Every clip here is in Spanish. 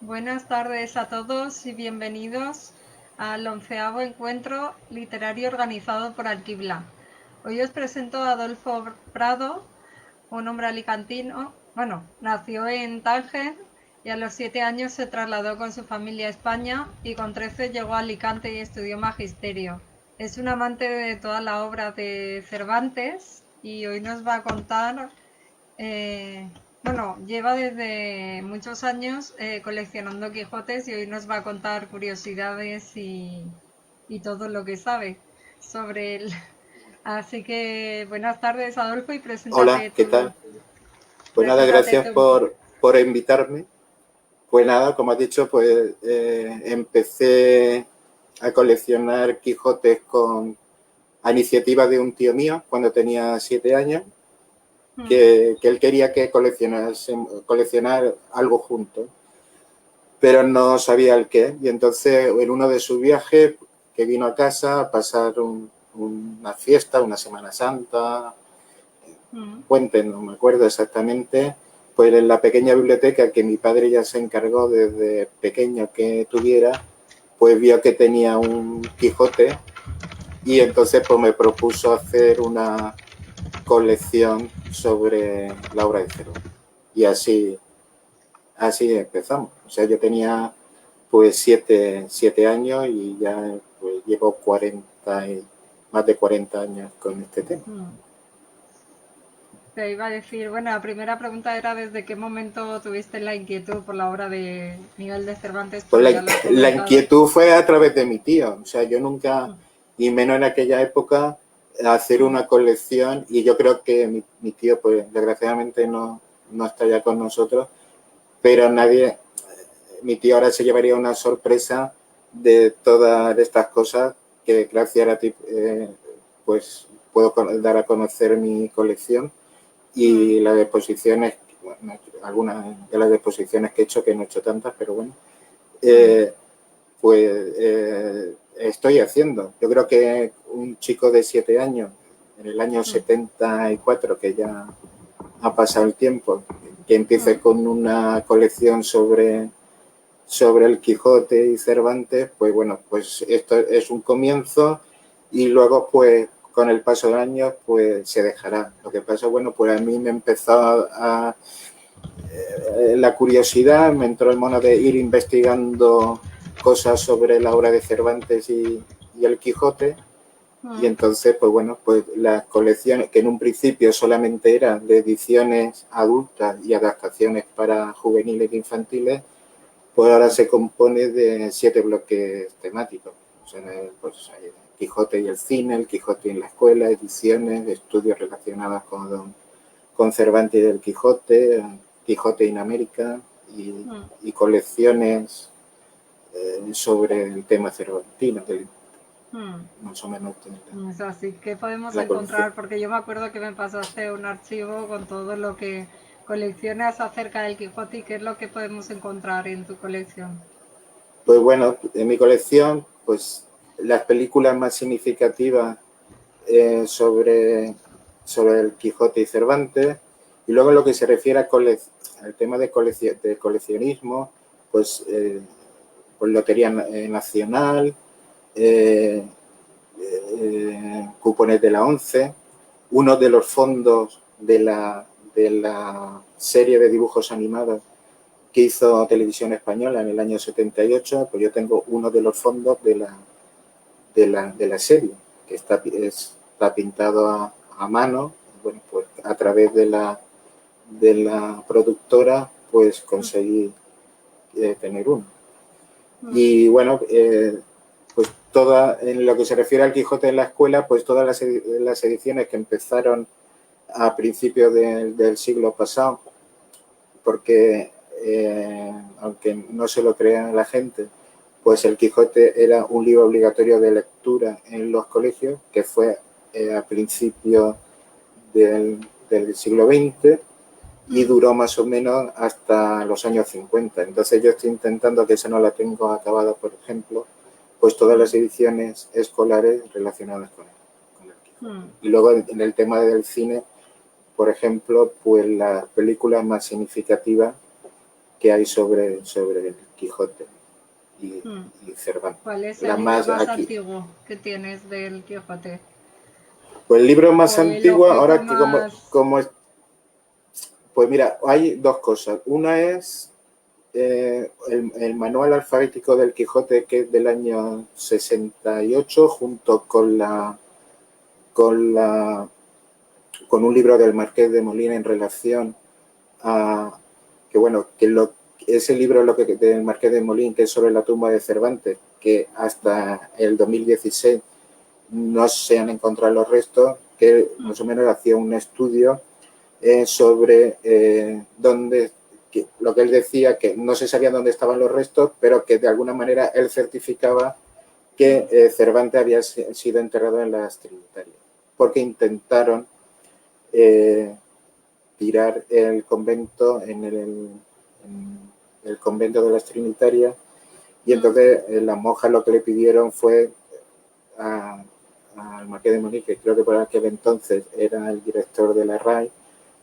Buenas tardes a todos y bienvenidos al 11º encuentro literario organizado por Alquibla. Hoy os presento a Adolfo Prado, un hombre alicantino. Nació en Tánger y a los 7 años se trasladó con su familia a España y con 13 llegó a Alicante y estudió magisterio. Es un amante de toda la obra de Cervantes y hoy nos va a contar lleva desde muchos años coleccionando Quijotes y hoy nos va a contar curiosidades y todo lo que sabe sobre él. Así que buenas tardes, Adolfo, y Hola, ¿qué tal? Pues nada, preséntate gracias tú. por invitarme. Pues nada, como has dicho, pues empecé a coleccionar Quijotes a iniciativa de un tío mío cuando tenía 7 años, que él quería que coleccionar algo juntos, pero no sabía el qué. Y entonces en uno de sus viajes, que vino a casa a pasar una fiesta, una Semana Santa, Puente, no me acuerdo exactamente, pues en la pequeña biblioteca que mi padre ya se encargó desde pequeño que tuviera, pues vio que tenía un Quijote y entonces pues me propuso hacer una colección sobre la obra de Cervantes. Y así empezamos. O sea, yo tenía pues siete años y ya pues llevo 40 más de 40 años con este tema. Te iba a decir, bueno, la primera pregunta era ¿desde qué momento tuviste la inquietud por la obra de Miguel de Cervantes? Pues Pero ya lo has la comentado. inquietud fue a través de mi tío. O sea, yo nunca, y menos en aquella época, hacer una colección, y yo creo que mi tío, pues desgraciadamente no está ya con nosotros, pero mi tío ahora se llevaría una sorpresa de todas estas cosas que gracias a ti, pues puedo dar a conocer mi colección y las exposiciones, bueno, algunas de las exposiciones que he hecho, que no he hecho tantas, pero bueno, eh, estoy haciendo. Yo creo que un chico de 7 años, en el año 74, que ya ha pasado el tiempo, que empiece con una colección sobre el Quijote y Cervantes, pues bueno, pues esto es un comienzo y luego pues con el paso de años pues se dejará. Lo que pasa, bueno, pues a mí me empezó la curiosidad, me entró el mono de ir investigando cosas sobre la obra de Cervantes y el Quijote. Y entonces, pues bueno, pues las colecciones, que en un principio solamente eran de ediciones adultas y adaptaciones para juveniles e infantiles, pues ahora se compone de 7 bloques temáticos. O sea, pues hay el Quijote y el cine, el Quijote en la escuela, ediciones, estudios relacionados con Cervantes y el Quijote, Quijote en América y colecciones sobre el tema cervantino, que más o menos tiene Es así que podemos la colección. encontrar, porque yo me acuerdo que me pasaste un archivo con todo lo que coleccionas acerca del Quijote y qué es lo que podemos encontrar en tu colección. Pues bueno, en mi colección, pues las películas más significativas sobre el Quijote y Cervantes, y luego en lo que se refiere al tema de coleccionismo, pues Lotería Nacional, eh, cupones de la ONCE, uno de los fondos de la serie de dibujos animados que hizo Televisión Española en el año 78, pues yo tengo uno de los fondos de la serie, que está pintado a mano, bueno, pues a través de la productora, pues conseguí tener uno. Y bueno, pues en lo que se refiere al Quijote en la escuela, pues todas las ediciones que empezaron a principios del siglo pasado, porque aunque no se lo crea la gente, pues el Quijote era un libro obligatorio de lectura en los colegios, que fue a principios del siglo XX y duró más o menos hasta los años 50. Entonces yo estoy intentando, que esa no la tengo acabada, por ejemplo, pues todas las ediciones escolares relacionadas con el Quijote. Y luego en el tema del cine, por ejemplo, pues las películas más significativas que hay sobre el Quijote y Cervantes. ¿Cuál es La el libro más más aquí. antiguo que tienes del Quijote? Pues el libro más O el antiguo, objeto ahora que más... pues mira, hay dos cosas. Una es el manual alfabético del Quijote, que es del año 68, junto con un libro del Marqués de Molina en relación a que bueno, ese libro lo que del Marqués de Molina, que es sobre la tumba de Cervantes, que hasta el 2016 no se han encontrado los restos, que más o menos hacía un estudio sobre dónde, lo que él decía, que no se sabía dónde estaban los restos, pero que de alguna manera él certificaba que Cervantes había sido enterrado en las Trinitarias, porque intentaron tirar el convento en el convento de las Trinitarias, y entonces las monjas lo que le pidieron fue al Marqués de Molina, que creo que por aquel entonces era el director de la RAI,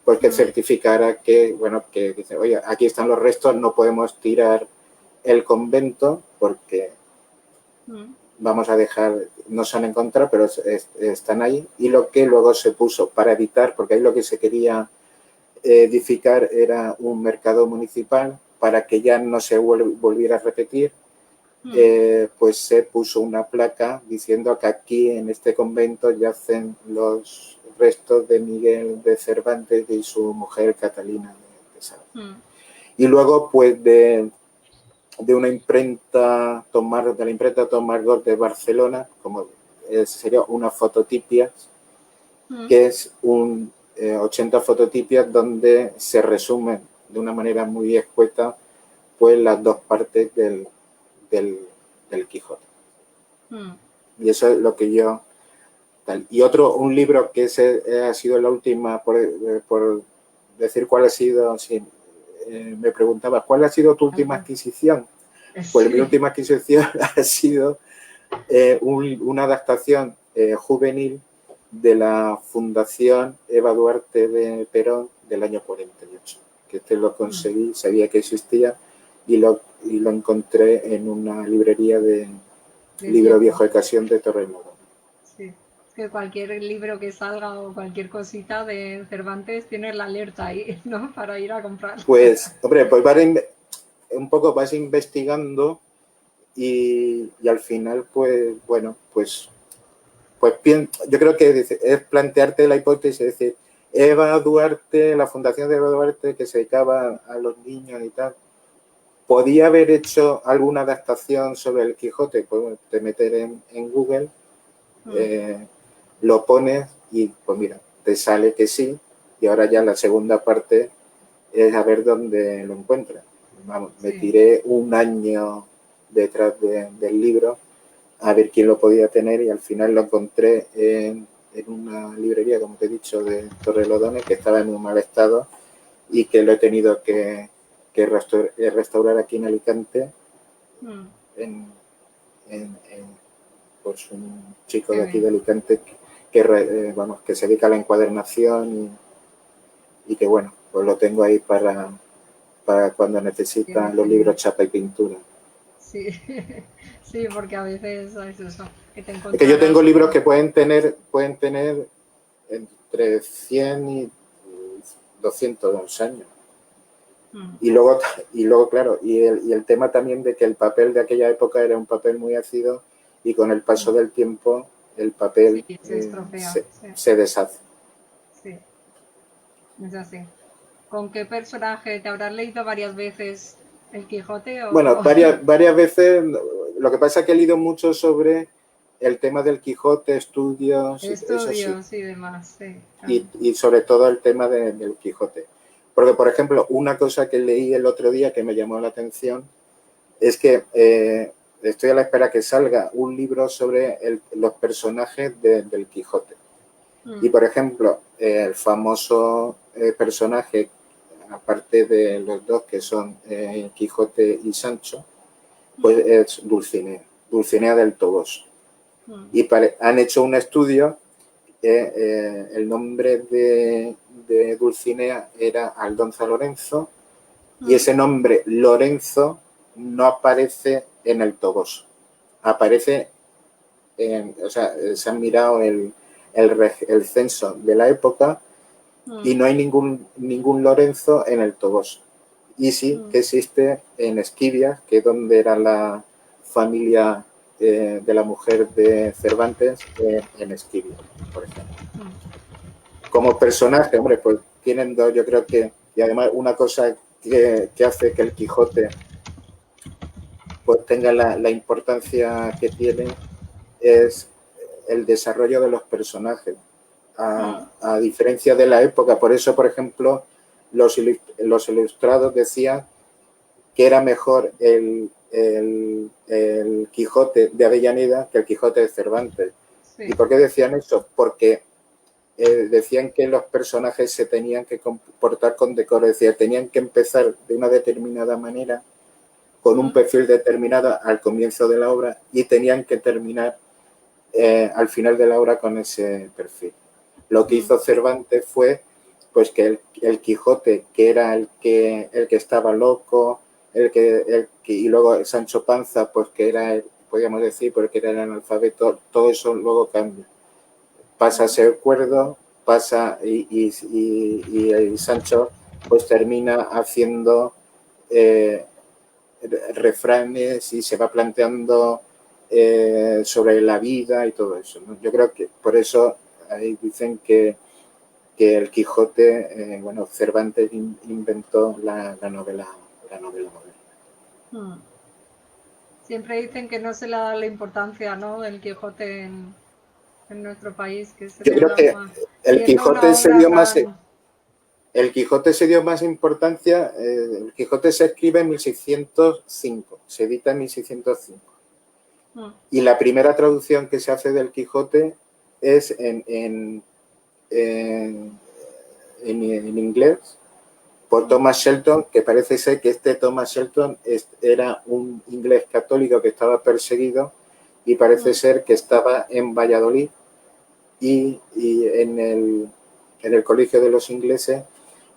pues que certificara que, bueno, que dice, oye, aquí están los restos, no podemos tirar el convento porque vamos a dejar, no se han encontrado, pero están ahí. Y lo que luego se puso para evitar, porque ahí lo que se quería edificar era un mercado municipal para que ya no se volviera a repetir, pues se puso una placa diciendo que aquí en este convento yacen los restos de Miguel de Cervantes y su mujer Catalina de Sala. Y luego, pues de una imprenta, de la imprenta Tomás Gort de Barcelona, como sería una fototipia, que es 80 fototipias donde se resumen de una manera muy escueta pues las dos partes del Quijote. Y eso es lo que yo... Tal. Y un libro que ha sido la última, por decir cuál ha sido, si me preguntabas, ¿cuál ha sido tu última adquisición? Pues mi última adquisición ha sido una adaptación juvenil de la Fundación Eva Duarte de Perón del año 48, que este lo conseguí, sabía que existía y lo encontré en una librería de libro viejo de ocasión de Torrelodones. Sí, que cualquier libro que salga o cualquier cosita de Cervantes tiene la alerta ahí, ¿no? Para ir a comprar. Pues, hombre, pues un poco vas investigando y al final, pues, bueno, pues yo creo que es plantearte la hipótesis, es decir, Eva Duarte, la fundación de Eva Duarte que se dedicaba a los niños y tal, ¿podía haber hecho alguna adaptación sobre el Quijote? Pues bueno, te metes en Google, lo pones y pues mira, te sale que sí, y ahora ya la segunda parte es a ver dónde lo encuentras. Vamos, me tiré un año detrás del libro a ver quién lo podía tener y al final lo encontré en una librería, como te he dicho, de Torrelodones, que estaba en un mal estado y que lo he tenido que restaurar aquí en Alicante pues un chico de aquí de Alicante que se dedica a la encuadernación y que bueno, pues lo tengo ahí para cuando necesitan los libros chapa y pintura. Sí, sí, porque a veces es eso, que te Es que yo tengo encontrarás libros con... que pueden tener entre 100 y 200 años. Y luego, claro, y el tema también de que el papel de aquella época era un papel muy ácido y con el paso del tiempo el papel se estropea, se deshace. Sí, es así. ¿Con qué personaje te habrás leído varias veces el Quijote? Bueno, varias veces. Lo que pasa es que he leído mucho sobre el tema del Quijote, estudios, eso sí. Estudios y demás, sí. Y sobre todo el tema del Quijote. Porque, por ejemplo, una cosa que leí el otro día que me llamó la atención es que estoy a la espera que salga un libro sobre los personajes del Quijote. Y, por ejemplo, el famoso personaje, aparte de los dos que son Quijote y Sancho, pues es Dulcinea del Toboso. Y han hecho un estudio, el nombre de Dulcinea era Aldonza Lorenzo Y ese nombre Lorenzo no aparece en el Toboso. Aparece, o sea, se han mirado el censo de la época y no hay ningún Lorenzo en el Toboso. Y sí que existe en Esquivias, que es donde era la familia de la mujer de Cervantes, en Esquivias, por ejemplo. Como personaje, hombre, pues tienen dos, yo creo que, y además una cosa que hace que el Quijote pues tenga la importancia que tiene es el desarrollo de los personajes. A diferencia de la época, por eso, por ejemplo, los ilustrados decían que era mejor el Quijote de Avellaneda que el Quijote de Cervantes. Sí. ¿Y por qué decían eso? Porque decían que los personajes se tenían que comportar con decoro, es decir, tenían que empezar de una determinada manera, con un perfil determinado al comienzo de la obra, y tenían que terminar al final de la obra con ese perfil. Lo que hizo Cervantes fue pues que el Quijote, que era el que estaba loco, y luego Sancho Panza, pues que era, podríamos decir, porque era el analfabeto, todo eso luego cambia. Pasa a ser cuerdo, pasa y Sancho pues termina haciendo refranes y se va planteando sobre la vida y todo eso, ¿no? Yo creo que por eso ahí dicen que el Quijote, bueno, Cervantes inventó la novela moderna. Siempre dicen que no se le da la importancia, ¿no?, del Quijote en nuestro país, que se Yo creo que el Quijote se dio más... El Quijote se dio más importancia, el Quijote se escribe en 1605, se edita en 1605. Y la primera traducción que se hace del Quijote es en inglés por Thomas Shelton, que parece ser que este Thomas Shelton era un inglés católico que estaba perseguido y parece ser que estaba en Valladolid y en el Colegio de los Ingleses,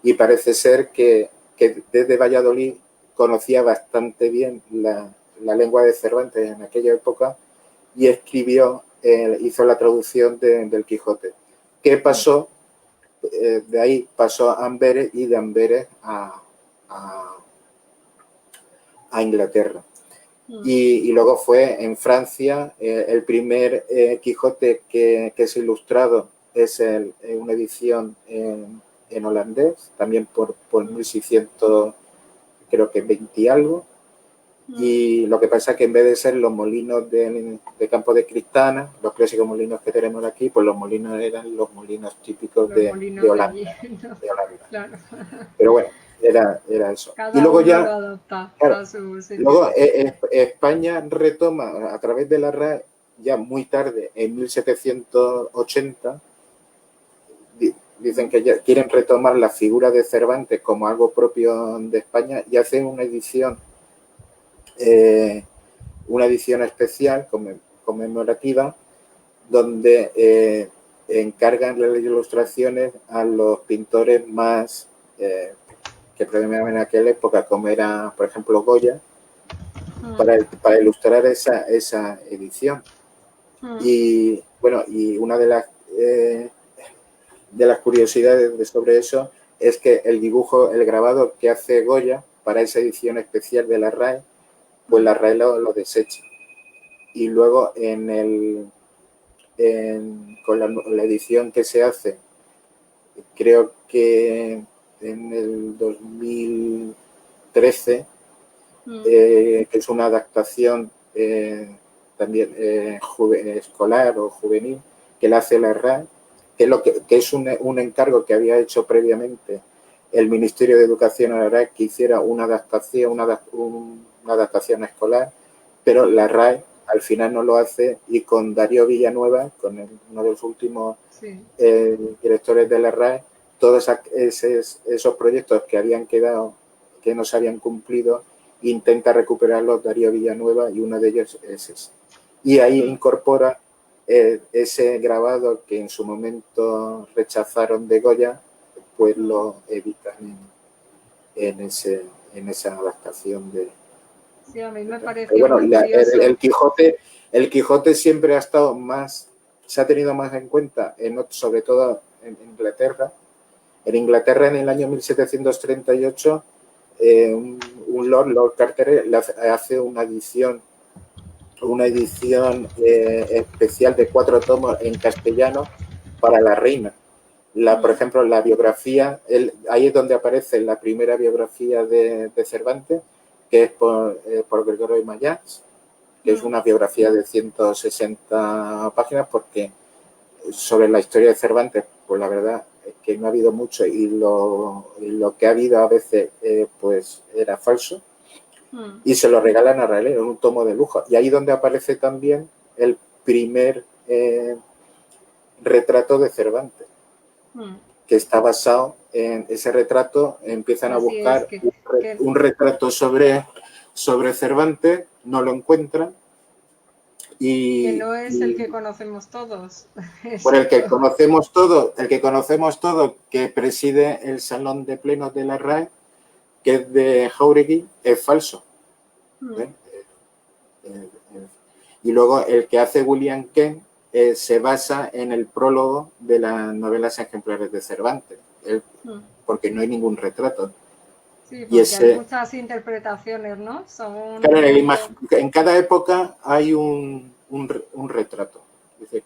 y parece ser que desde Valladolid conocía bastante bien la lengua de Cervantes en aquella época y escribió, hizo la traducción del Quijote. ¿Qué pasó? De ahí pasó a Amberes y de Amberes a Inglaterra. Y luego fue en Francia, el primer Quijote que es ilustrado es una edición en holandés, también por 1600, creo que 20 y algo. Y lo que pasa es que en vez de ser los molinos de Campo de Cristana, los clásicos molinos que tenemos aquí, pues los molinos eran los molinos típicos de Holanda. Allí, ¿no? De Holanda. Claro. Pero bueno, era eso. Cada y luego uno ya lo adapta, claro, a su sentido. Luego España retoma a través de la RAE, ya muy tarde, en 1780, dicen que ya quieren retomar la figura de Cervantes como algo propio de España y hacen una edición especial conmemorativa donde encargan las ilustraciones a los pintores más que predominaban en aquella época, como era, por ejemplo, Goya, para ilustrar esa edición. Y bueno, y una de las curiosidades sobre eso es que el dibujo, el grabado que hace Goya para esa edición especial de la RAE, pues la RAE lo desecha. Y luego con la edición que se hace, creo que en el 2013, que es una adaptación también escolar o juvenil, que la hace la RAE, que es un encargo que había hecho previamente el Ministerio de Educación a la RAE, que hiciera una adaptación escolar, pero la RAE al final no lo hace, y con Darío Villanueva, con uno de los últimos directores de la RAE, todos esos proyectos que habían quedado, que no se habían cumplido, intenta recuperarlos Darío Villanueva, y uno de ellos es ese. Y ahí incorpora ese grabado que en su momento rechazaron de Goya, pues lo editan en en esa adaptación de... Sí, a mí me Pero pareció bueno, muy curioso. el Quijote siempre ha estado más, se ha tenido más en cuenta, sobre todo en Inglaterra. En Inglaterra, en el año 1738, Lord Carteret, hace una edición especial de 4 tomos en castellano para la reina. Por ejemplo, la biografía, ahí es donde aparece la primera biografía de Cervantes, que es por Gregorio Mayans, que es una biografía de 160 páginas, porque sobre la historia de Cervantes, pues la verdad es que no ha habido mucho, y lo que ha habido a veces pues era falso, y se lo regalan a Rabelais en un tomo de lujo. Y ahí donde aparece también el primer retrato de Cervantes, que está basado en ese retrato. Empiezan a Así es, buscar un retrato sobre Cervantes, no lo encuentran, que y no es el que conocemos todos. por el que Exacto. conocemos todo, que preside el Salón de Plenos de la RAE, que es de Jáuregui, es falso. ¿Eh? Y luego el que hace William Kent se basa en el prólogo de las novelas ejemplares de Cervantes, porque no hay ningún retrato. Sí, Y porque hay muchas interpretaciones, ¿no? Claro, en cada época hay un retrato. Dice,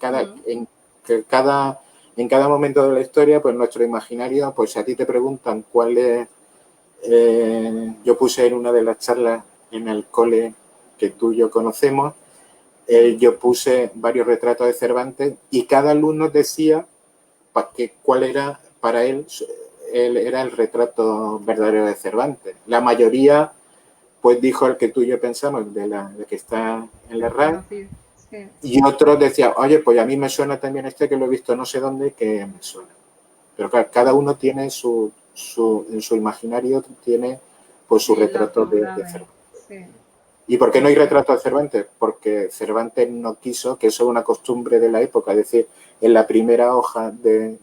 en cada momento de la historia, pues nuestro imaginario, pues si a ti te preguntan cuál es... yo puse en una de las charlas en el cole que tú y yo conocemos, yo puse varios retratos de Cervantes, y cada alumno decía cuál era para él era el retrato verdadero de Cervantes. La mayoría pues dijo el que tú y yo pensamos, de que está en la RAE, sí. y otros decían, oye, pues a mí me suena también que lo he visto no sé dónde, que me suena. Pero claro, cada uno tiene en su imaginario tiene pues su Sí, retrato de Cervantes. sí. ¿Y por qué no hay retrato de Cervantes? Porque Cervantes no quiso, que eso es una costumbre de la época, es decir, en la primera hoja de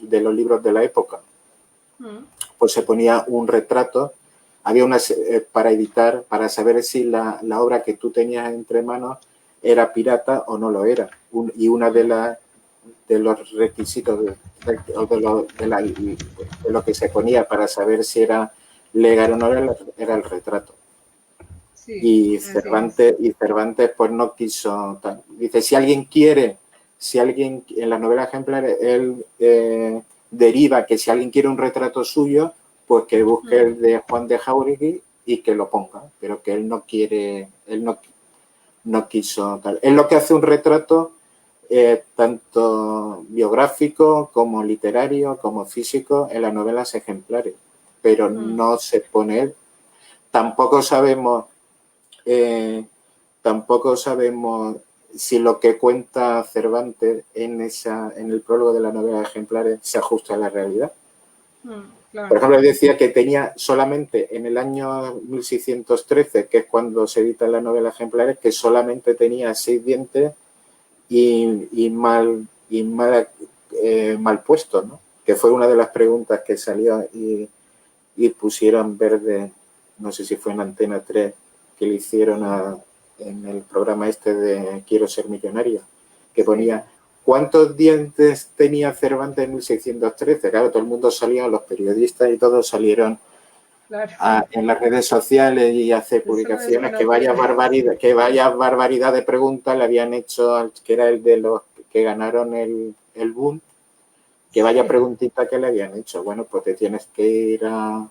los libros de la época, pues se ponía un retrato, había para editar, para saber si la obra que tú tenías entre manos era pirata o no lo era. Y una de los requisitos de lo que se ponía para saber si era legal o no era el retrato. Sí, Y Cervantes pues no quiso. Dice, si alguien en las novelas ejemplares, él deriva que si alguien quiere un retrato suyo, pues que busque el de Juan de Jáuregui y que lo ponga, pero que él no quiere, él no quiso tal. Es lo que hace un retrato tanto biográfico como literario, como físico, en las novelas ejemplares, pero no se pone él. Tampoco sabemos si lo que cuenta Cervantes en el prólogo de la novela de ejemplares se ajusta a la realidad. Claro. Por ejemplo, él decía que tenía solamente en el año 1613, que es cuando se editan las novelas ejemplares, que solamente tenía 6 dientes y mal puesto, ¿no? Que fue una de las preguntas que salió y pusieron verde, no sé si fue en Antena 3, que le hicieron en el programa de Quiero ser millonario, que ponía, ¿cuántos dientes tenía Cervantes en 1613? Claro, todo el mundo salía, los periodistas y todos salieron en las redes sociales y hacer publicaciones que vaya barbaridad de preguntas le habían hecho al que era el de los que ganaron el boom, que vaya preguntita que le habían hecho. Bueno, pues te tienes que ir a...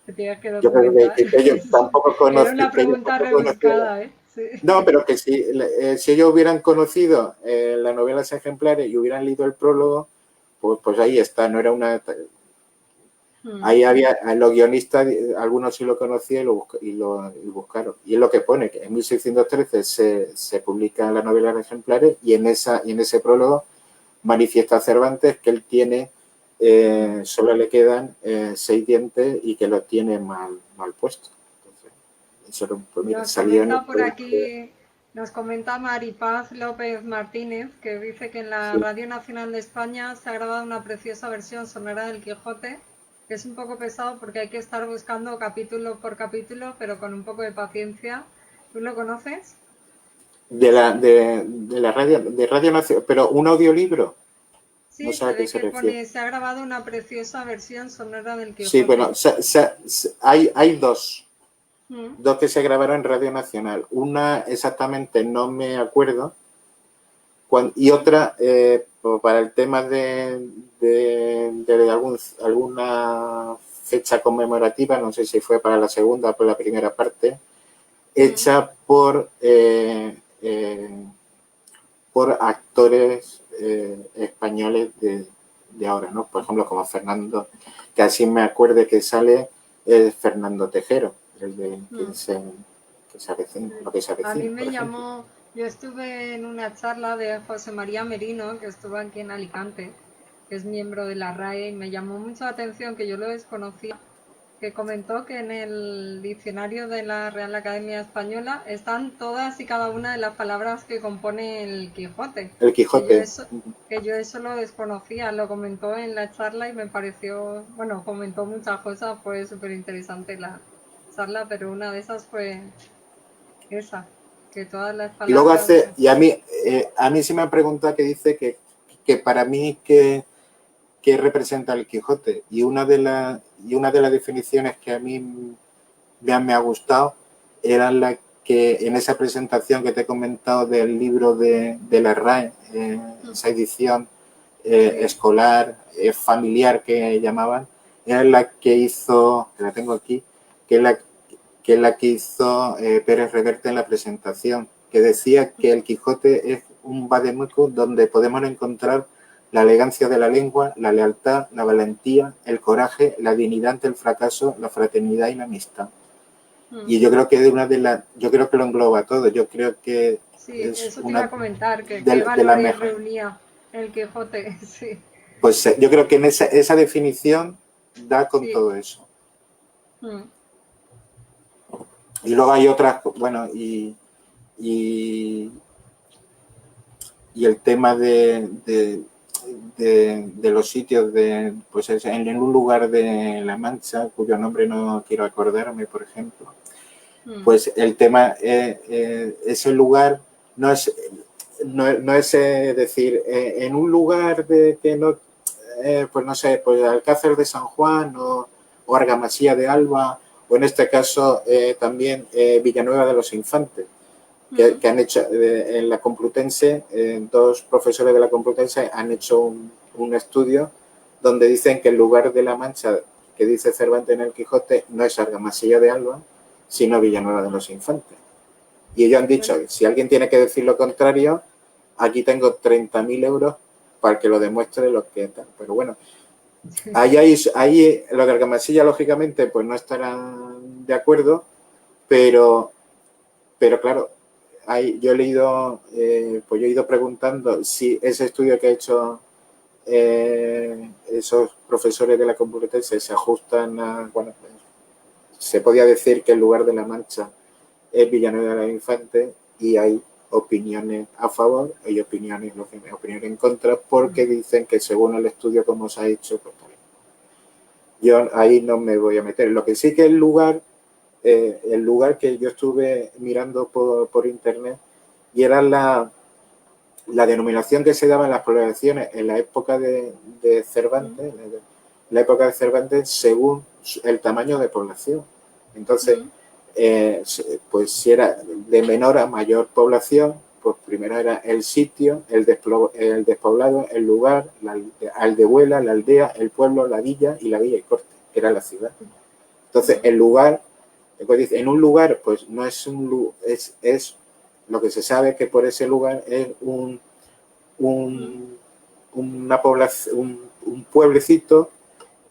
Te tienes que Yo creo documentar. que ellos tampoco Era conocían. una pregunta rebuscada, ¿eh? Sí. No, pero que si ellos hubieran conocido las novelas ejemplares y hubieran leído el prólogo, pues ahí está, no era una... Ahí había, los guionistas, algunos sí lo conocían y lo buscaron. Y es lo que pone, que en 1613 se publican las novelas ejemplares, y en ese prólogo manifiesta Cervantes que él tiene, solo le quedan 6 dientes y que los tiene mal puestos. Entonces, eso pues mira, salió en el por aquí, nos comenta Maripaz López Martínez, que dice que en la Radio Nacional de España se ha grabado una preciosa versión sonora del Quijote Es un poco pesado porque hay que estar buscando capítulo por capítulo, pero con un poco de paciencia. ¿Tú lo conoces? De la radio, de Radio Nacional, pero un audiolibro, no Sí, sé se a qué ve se que refiere. pone, se ha grabado una preciosa versión sonora del Sí, bueno, Quijote. hay Mm, dos que se grabaron en Radio Nacional. Una exactamente no me acuerdo, y otra pues para el tema de alguna fecha conmemorativa, no sé si fue para la segunda o por la primera parte, mm, hecha por actores españoles de ahora, ¿no? Por ejemplo, como Fernando, que así me acuerde que sale Fernando Tejero, el de mm. que se avecina, Sí. lo que se A mí avecina, por me ejemplo. llamó, yo estuve en una charla de José María Merino, que estuvo aquí en Alicante, que es miembro de la RAE, y me llamó mucho la atención que yo lo desconocía, que comentó que en el diccionario de la Real Academia Española están todas y cada una de las palabras que compone el Quijote, El que yo Quijote. eso, que yo eso lo desconocía, lo comentó en la charla y me pareció, bueno, comentó muchas cosas, fue súper interesante la charla, pero una de esas fue esa, que todas las Y luego palabras... hace, y a mí sí me han preguntado que dice que para mí que representa el Quijote. Y una de las definiciones que a mí me ha gustado era la que en esa presentación que te he comentado del libro de la RAE, esa edición Sí. escolar, familiar que llamaban, era la que hizo, que la tengo aquí, que es la que hizo Pérez Reverte en la presentación, que decía que el Quijote es un vademécum donde podemos encontrar la elegancia de la lengua, la lealtad, la valentía, el coraje, la dignidad ante el fracaso, la fraternidad y la amistad. Mm. Y yo creo que yo creo que lo engloba todo. Yo creo que Sí, es eso te iba una a comentar, que qué de las valores mejores. reunía el Quijote. Sí, Pues yo creo que en esa definición da con sí. todo eso. Mm, Y luego hay otras, bueno, y, y el tema de los sitios pues en un lugar de La Mancha, cuyo nombre no quiero acordarme, por ejemplo, mm, pues el tema, ese lugar no es, no es decir, en un lugar de que no, pues no sé, pues Alcázar de San Juan o Argamasilla de Alba, o en este caso también Villanueva de los Infantes, mm, que han hecho en la Complutense, dos profesores de la Complutense han hecho un estudio donde dicen que el lugar de la Mancha que dice Cervantes en el Quijote no es Argamasilla de Alba, sino Villanueva de los Infantes. Y ellos han dicho, bueno, si alguien tiene que decir lo contrario, aquí tengo 30.000 euros para que lo demuestre lo que tal. Pero bueno, ahí los de Argamasilla, lógicamente, pues no estarán de acuerdo, pero claro, yo he leído, pues yo he ido preguntando si ese estudio que ha hecho esos profesores de la Complutense se ajustan a, bueno, se podía decir que el lugar de la Mancha es Villanueva de la Infante y hay opiniones a favor y opiniones en contra mm, porque dicen que según el estudio como se ha hecho, pues tal. Yo ahí no me voy a meter. Lo que sí que el lugar que yo estuve mirando por internet y era la denominación que se daba en las poblaciones en la época de mm, Cervantes, la época de Cervantes según el tamaño de población. Entonces, mm, pues si era de menor a mayor población, pues primero era el sitio, el despoblado, el lugar, la aldehuela, la aldea, el pueblo, la villa y corte, que era la ciudad. Entonces, mm, el lugar, pues dice, en un lugar, pues no es es lo que se sabe que por ese lugar es mm, un, una población, un pueblecito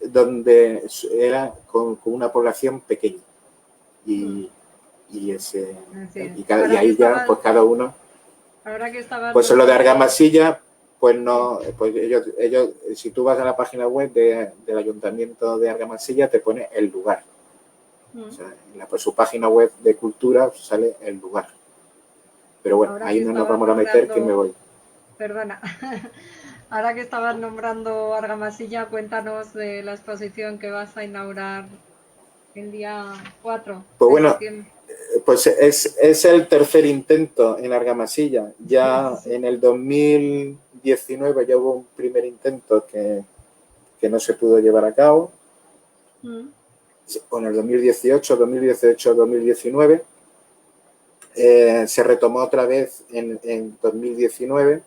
donde era con una población pequeña. mm. Y, y, ese, Así. y ahí ya, pues cada uno, Ahora que estabas pues en lo de diciendo, Argamasilla, pues sí, no, pues ellos, si tú vas a la página web del Ayuntamiento de Argamasilla, te pone el lugar. O mm, sea, por su página web de cultura sale el lugar. Pero bueno, ahora ahí que no nos estabas vamos a meter que me nombrando, voy. perdona, Ahora que estabas nombrando Argamasilla, cuéntanos de la exposición que vas a inaugurar el día 4 Pues de bueno, septiembre. pues es el tercer intento en Argamasilla. Ya Sí. en el 2019 ya hubo un primer intento que no se pudo llevar a cabo. O en el 2018, 2019. Se retomó otra vez en 2019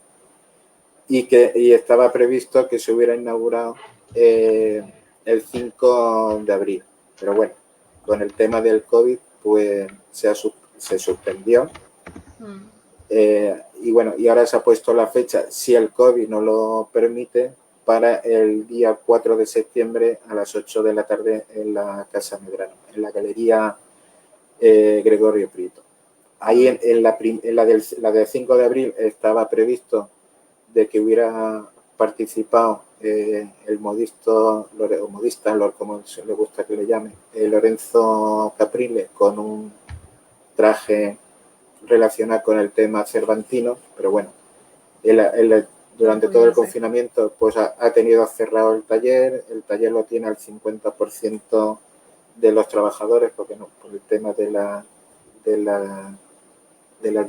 y estaba previsto que se hubiera inaugurado el 5 de abril. Pero bueno, con el tema del COVID, pues se suspendió. Y bueno, y ahora se ha puesto la fecha, si el COVID no lo permite, para el día 4 de septiembre a las 8 de la tarde en la Casa Medrano, en la Galería Gregorio Prieto. Ahí en la del 5 de abril estaba previsto de que hubiera participado el modista, como le gusta que le llame, Lorenzo Caprile, con un traje relacionado con el tema cervantino, pero bueno, él durante todo el confinamiento pues ha tenido cerrado el taller lo tiene al 50% de los trabajadores, porque no, por el tema de las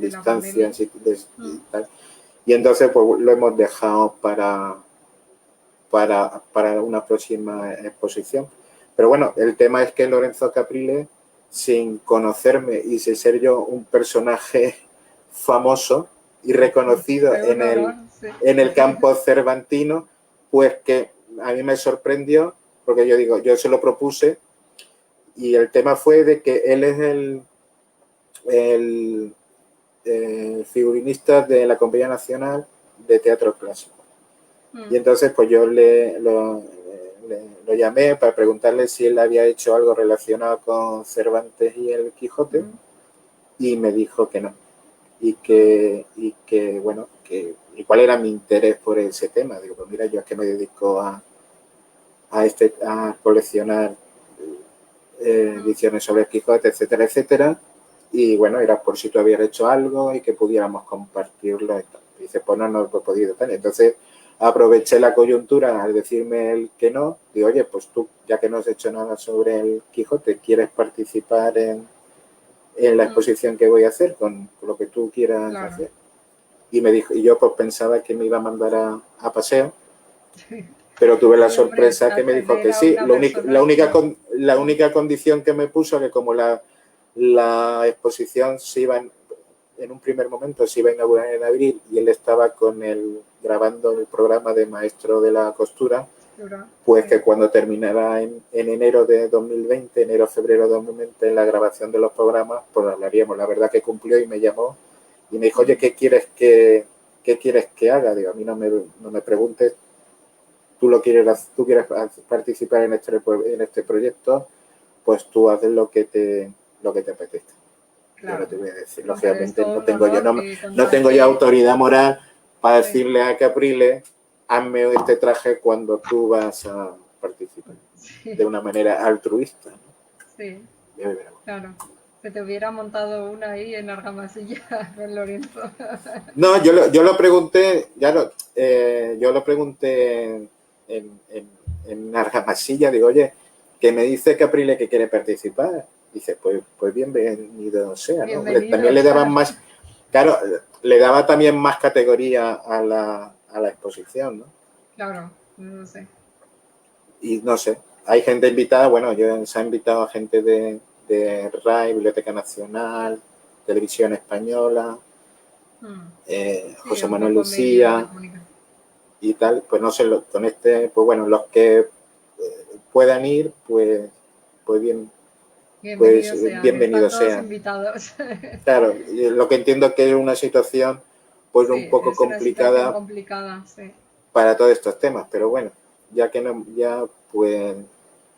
distancias y tal. Y entonces pues lo hemos dejado para una próxima exposición. Pero bueno, el tema es que Lorenzo Caprile, sin conocerme y sin ser yo un personaje famoso y reconocido en el campo cervantino, pues que a mí me sorprendió, porque yo se lo propuse, y el tema fue de que él es el figurinista de la Compañía Nacional de Teatro Clásico. Y entonces pues yo lo llamé para preguntarle si él había hecho algo relacionado con Cervantes y el Quijote, y me dijo que no. Y bueno, y cuál era mi interés por ese tema. Digo, pues mira, yo es que me dedico a coleccionar ediciones sobre el Quijote, etcétera, etcétera. Y bueno, era por si tú habías hecho algo y que pudiéramos compartirlo. Y dice, pues no lo he podido tener. Entonces aproveché la coyuntura al decirme el que no. Digo, oye, pues tú, ya que no has hecho nada sobre el Quijote, ¿quieres participar en la exposición que voy a hacer con lo que tú quieras hacer? Y me dijo, y yo pues pensaba que me iba a mandar a paseo, pero tuve la sorpresa que me dijo que sí. La única condición que me puso, que como la exposición se iba en un primer momento se iba a inaugurar en abril y él estaba grabando el programa de Maestro de la Costura, pues que cuando terminara en enero de 2020, febrero de 2020, en la grabación de los programas, pues hablaríamos. La verdad que cumplió y me llamó y me dijo, oye, ¿qué quieres que haga? Digo, a mí no me preguntes, tú quieres participar en este proyecto, pues tú haces lo que te apetezca. Claro. Yo no te voy a decir, lógicamente no tengo yo autoridad moral para decirle a Caprile, hazme este traje cuando tú vas a participar de una manera altruista, ¿no? Sí, claro. Que te hubiera montado una ahí en Argamasilla con Lorenzo. No, yo lo pregunté, yo lo pregunté en Argamasilla, digo, oye, que me dice Caprile que quiere participar. Dice, pues bienvenido sea, ¿no? También le daban más, claro, le daba también más categoría a la exposición, ¿no? Claro, no sé. Y no sé, hay gente invitada, bueno, se ha invitado a gente de RAI, Biblioteca Nacional, Televisión Española, José Manuel Lucía y tal. Pues no sé, con pues bueno, los que puedan ir, pues bien. Bienvenidos sean. Invitados. Claro, lo que entiendo es que es una situación pues un poco complicada, sí, para todos estos temas, pero bueno, ya pues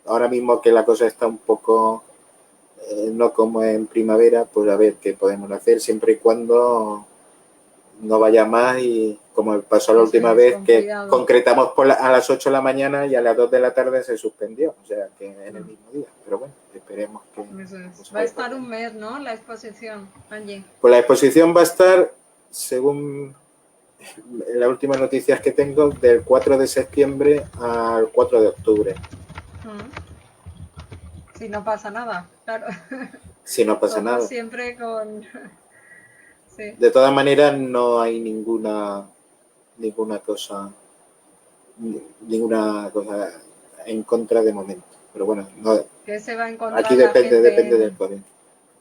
ahora mismo que la cosa está un poco no como en primavera, pues a ver qué podemos hacer, siempre y cuando no vaya más, y como pasó la última vez que concretamos a las 8 de la mañana y a las 2 de la tarde se suspendió, o sea que en el mismo día, pero bueno, esperemos que... Va a estar un mes, ¿no? La exposición allí. Pues la exposición va a estar, según las últimas noticias que tengo, del 4 de septiembre al 4 de octubre. Si no pasa nada, claro. Si no pasa Todo nada. siempre con... Sí. De todas maneras, no hay ninguna cosa en contra de momento. Pero bueno, no, ¿Qué se va a encontrar aquí la gente depende del poder.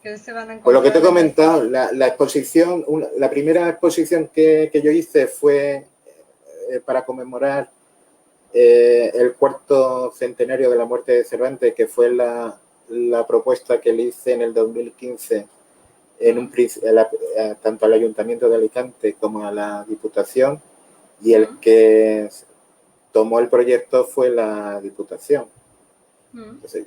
¿Qué se van a Pues lo que te he encontrar comentado, la exposición, la primera exposición que yo hice fue para conmemorar el cuarto centenario de la muerte de Cervantes, que fue la propuesta que le hice en el 2015 tanto al Ayuntamiento de Alicante como a la Diputación, y el que tomó el proyecto fue la Diputación. Entonces,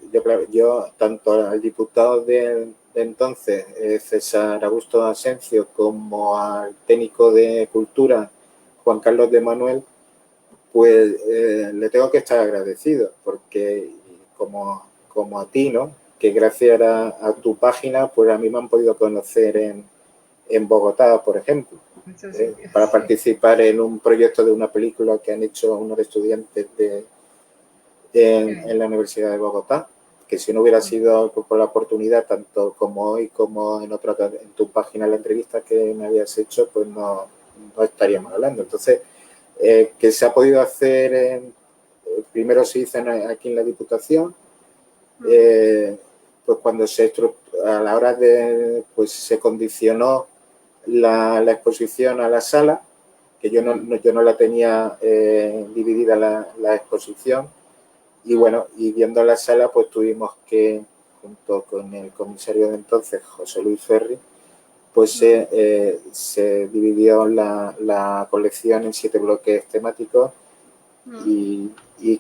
yo tanto al diputado de entonces, César Augusto Asencio, como al técnico de Cultura, Juan Carlos de Manuel, pues le tengo que estar agradecido, porque como a ti, ¿no? Que gracias a tu página, pues a mí me han podido conocer en Bogotá, por ejemplo, para participar en un proyecto de una película que han hecho unos estudiantes en la Universidad de Bogotá, que si no hubiera sido por la oportunidad, tanto como hoy como en tu página, la entrevista que me habías hecho, pues no estaríamos hablando. Entonces, que se ha podido hacer, primero se hizo aquí en la Diputación, pues cuando a la hora pues se condicionó la exposición a la sala, que yo no la tenía dividida la exposición, y bueno, y viendo la sala, pues tuvimos que, junto con el comisario de entonces, José Luis Ferri, pues se dividió la colección en 7 bloques temáticos y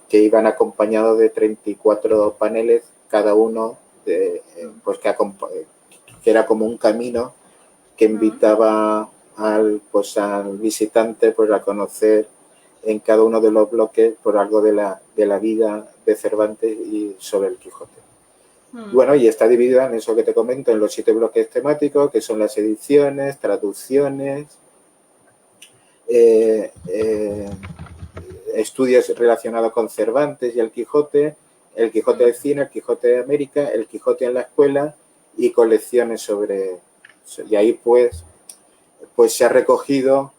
que iban acompañados de 34 paneles, cada uno pues que era como un camino que invitaba al visitante pues a conocer en cada uno de los bloques por algo de la vida de Cervantes y sobre el Quijote. Bueno, y está dividida en eso que te comento, en los 7 bloques temáticos, que son las ediciones, traducciones, estudios relacionados con Cervantes y el Quijote de cine, el Quijote de América, el Quijote en la escuela y colecciones sobre... Y ahí pues se ha recogido,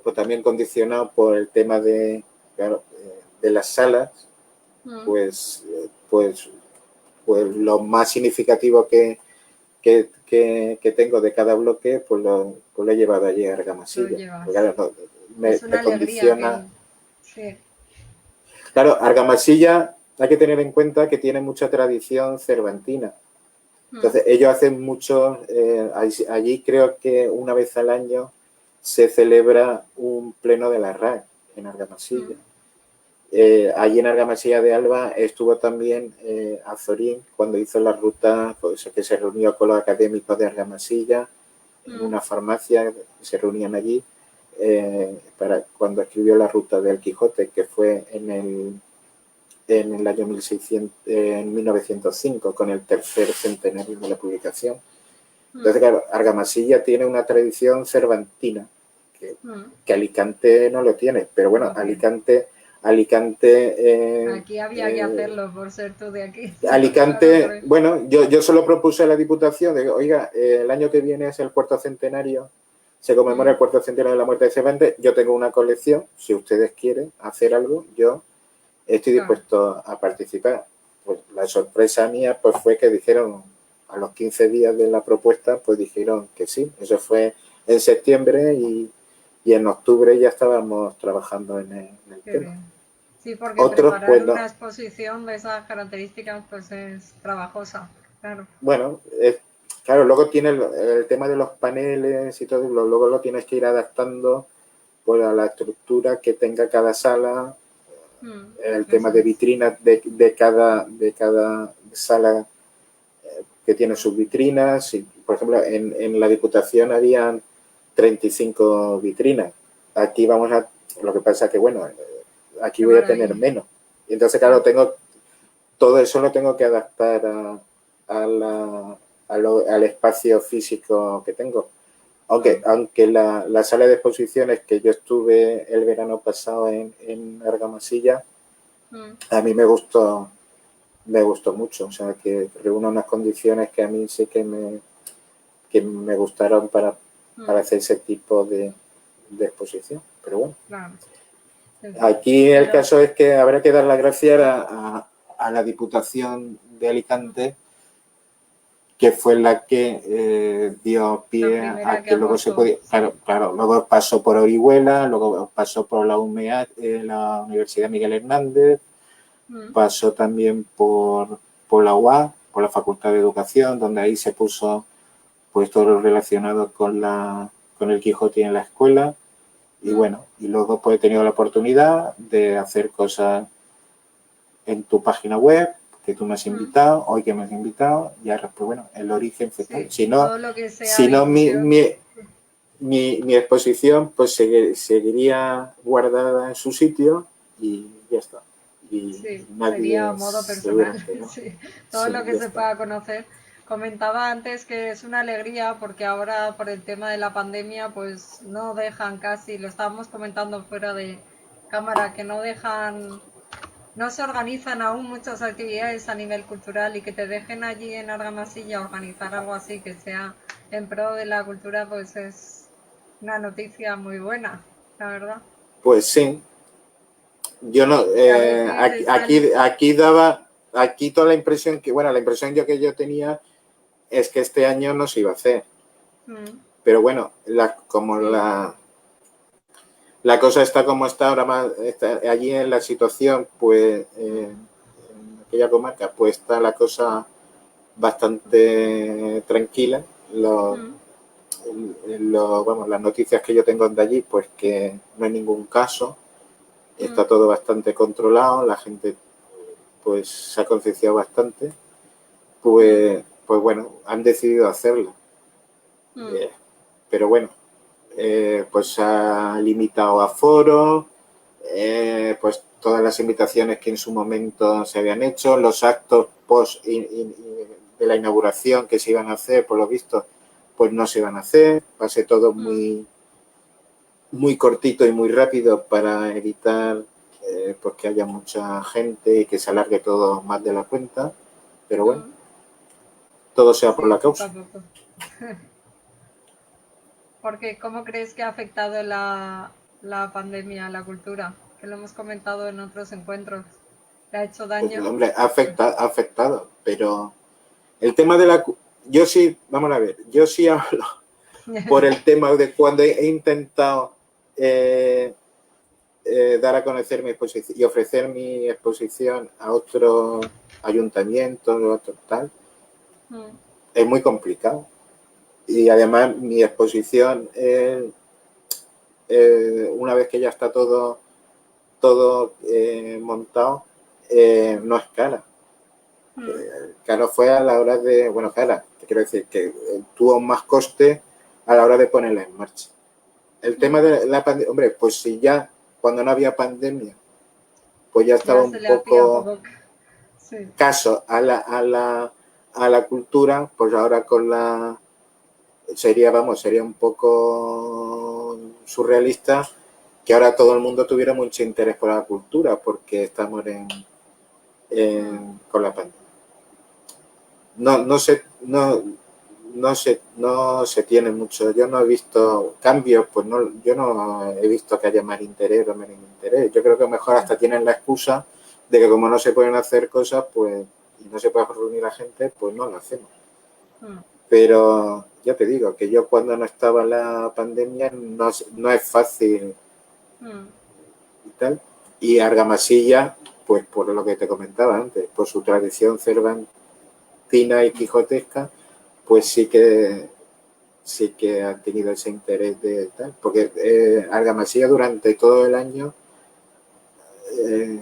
pues también condicionado por el tema de las salas, pues lo más significativo que tengo de cada bloque, pues lo he llevado allí a Argamasilla. Claro, me condiciona. Sí. Claro, Argamasilla hay que tener en cuenta que tiene mucha tradición cervantina. Entonces, ellos hacen mucho, allí creo que una vez al año se celebra un pleno de la RAE en Argamasilla. Allí en Argamasilla de Alba estuvo también Azorín cuando hizo la ruta, pues, que se reunió con los académicos de Argamasilla en una farmacia, se reunían allí para cuando escribió la ruta del Quijote, que fue en el año 1905, con el tercer centenario de la publicación. Entonces, claro, Argamasilla tiene una tradición cervantina que Alicante no lo tiene, pero bueno, Alicante aquí había que hacerlo por ser tú de aquí. Alicante, bueno, yo solo propuse a la Diputación de, oiga, el año que viene es el cuarto centenario, se conmemora el cuarto centenario de la muerte de Cervantes, yo tengo una colección, si ustedes quieren hacer algo, yo estoy dispuesto a participar. Pues la sorpresa mía pues fue que dijeron, a los 15 días de la propuesta, pues dijeron que sí. Eso fue en septiembre y en octubre ya estábamos trabajando en el tema. Bien. Sí, porque preparar una exposición de esas características pues es trabajosa, claro. Bueno, claro, luego tiene el tema de los paneles y todo, luego lo tienes que ir adaptando pues, a la estructura que tenga cada sala, el tema de vitrinas de cada sala que tiene sus vitrinas. Y, por ejemplo, en la Diputación habían 35 vitrinas. Aquí vamos a... Lo que pasa que, bueno, aquí voy a tener menos. Y entonces, claro, todo eso lo tengo que adaptar al espacio físico que tengo. Aunque la sala de exposiciones que yo estuve el verano pasado en Argamasilla, a mí me gustó mucho. O sea, que reúne unas condiciones que a mí sí que me gustaron para hacer ese tipo de exposición. Pero bueno. Claro. Aquí el caso es que habrá que dar las gracias a la Diputación de Alicante, que fue la que dio pie a que luego se podía... Claro, luego pasó por Orihuela, luego pasó por la UMEA, la Universidad Miguel Hernández, pasó también por la UA, por la Facultad de Educación, donde ahí se puso pues todo lo relacionado con el Quijote en la escuela. Y bueno, y luego pues he tenido la oportunidad de hacer cosas en tu página web, que tú me has invitado, hoy que me has invitado, y ahora pues bueno, el origen fue tal. Si no, mi exposición pues seguiría guardada en su sitio y ya está. Y sería a modo personal, ¿no? Todo lo que se pueda conocer. Comentaba antes que es una alegría porque ahora por el tema de la pandemia pues no dejan casi, lo estábamos comentando fuera de cámara, que no se organizan aún muchas actividades a nivel cultural, y que te dejen allí en Argamasilla organizar algo así que sea en pro de la cultura, pues es una noticia muy buena, la verdad. Pues sí. Yo no, aquí toda la impresión la impresión que yo tenía es que este año no se iba a hacer. Pero bueno, la cosa está como está ahora más, allí en la situación, pues en aquella comarca, pues está la cosa bastante tranquila. Las noticias que yo tengo de allí, pues que no hay ningún caso. Está todo bastante controlado, la gente pues se ha concienciado bastante. Pues bueno, han decidido hacerlo. Pero bueno, pues se ha limitado aforo, pues todas las invitaciones que en su momento se habían hecho, los actos post de la inauguración que se iban a hacer, por lo visto, pues no se iban a hacer. Va a ser todo muy cortito y muy rápido para evitar pues que haya mucha gente y que se alargue todo más de la cuenta. Pero bueno, todo sea por la causa. Porque ¿cómo crees que ha afectado la pandemia a la cultura? Que lo hemos comentado en otros encuentros. ¿Le ha hecho daño? Pues, hombre, ha afectado, pero el tema de yo sí, vamos a ver, yo sí hablo por el tema de cuando he intentado dar a conocer mi exposición y ofrecer mi exposición a otros ayuntamientos, otros tal, es muy complicado. Y además mi exposición, una vez que ya está todo montado, no es cara. Caro fue a la hora de, cara, te quiero decir que tuvo más coste a la hora de ponerla en marcha. El tema de la pandemia, hombre, pues si ya cuando no había pandemia, pues ya estaba un poco caso a la cultura, pues ahora con sería un poco surrealista que ahora todo el mundo tuviera mucho interés por la cultura, porque estamos con la pandemia. No se tiene mucho. Yo no he visto cambios, pues yo no he visto que haya más interés o menos interés. Yo creo que mejor hasta tienen la excusa de que como no se pueden hacer cosas, pues y no se puede reunir a gente, pues no lo hacemos. Pero ya te digo que yo cuando no estaba la pandemia no es fácil y tal. Y Argamasilla, pues por lo que te comentaba antes, por su tradición cervantina y quijotesca, pues sí que han tenido ese interés de tal, porque Argamasilla durante todo el año,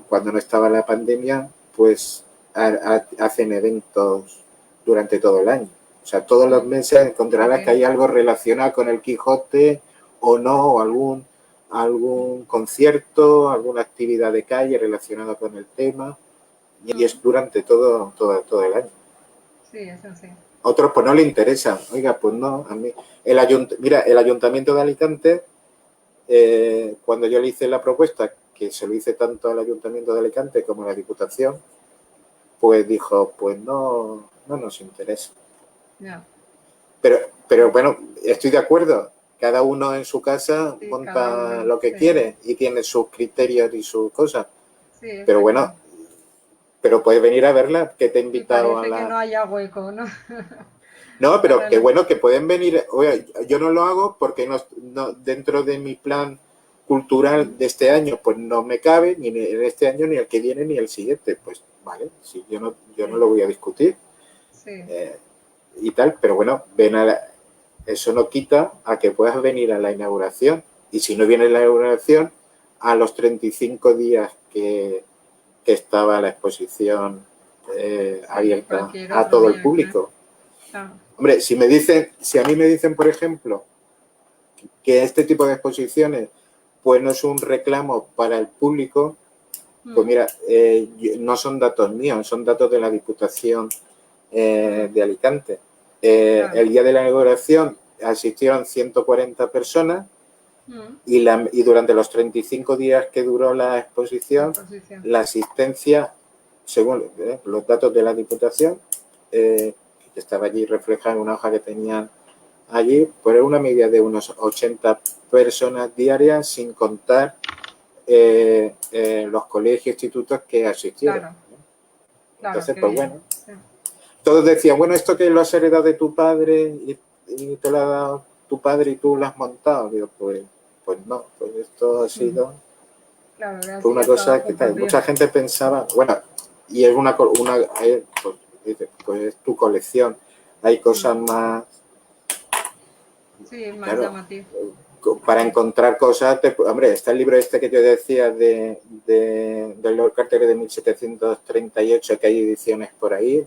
cuando no estaba la pandemia, pues hacen eventos durante todo el año. O sea, todos los meses encontrarás que hay algo relacionado con el Quijote o no, o algún concierto, alguna actividad de calle relacionada con el tema, y es durante todo el año. Sí, eso sí. otros pues no le interesa. Oiga, pues no, a mí. Mira, el Ayuntamiento de Alicante, cuando yo le hice la propuesta, que se lo hice tanto al Ayuntamiento de Alicante como a la Diputación, pues dijo, pues no nos interesa. Ya. Pero bueno, estoy de acuerdo. Cada uno en su casa Sí, monta cada uno, lo que sí. quiere y tiene sus criterios y sus cosas. Sí, Pero exacto. bueno, pero puedes venir a verla, que te he Me invitado a parece que no la... haya hueco, ¿no? No, pero Para qué los... bueno que pueden venir. Oye, yo no lo hago porque dentro de mi plan cultural de este año, pues no me cabe ni en este año, ni el que viene, ni el siguiente. Pues vale, sí, yo no lo voy a discutir Sí, y tal, pero bueno, eso no quita a que puedas venir a la inauguración. Y si no viene la inauguración, a los 35 días que estaba la exposición abierta cualquier a otro todo el día, público. claro. Hombre, si a mí me dicen, por ejemplo, que este tipo de exposiciones pues no es un reclamo para el público, pues mira, no son datos míos, son datos de la Diputación de Alicante. Claro. El día de la inauguración asistieron 140 personas y durante los 35 días que duró la exposición, la asistencia, según los datos de la Diputación, que estaba allí reflejada en una hoja que tenían allí, pues era una media de unos 80 personas diarias, sin contar los colegios, institutos que asistieron. Claro, claro, Entonces, qué pues bien. bueno, Sí. todos decían, bueno, esto que lo has heredado de tu padre y te lo ha dado tu padre y tú lo has montado. Digo, pues no, pues esto ha sido Claro, que ha una sido el cosa trabajo que tal. propio. Mucha gente pensaba, bueno, y es pues es tu colección. Hay cosas más, Sí, más claro, llamativo. para encontrar cosas, hombre, está el libro este que yo decía de Lord Carter de 1738, que hay ediciones por ahí,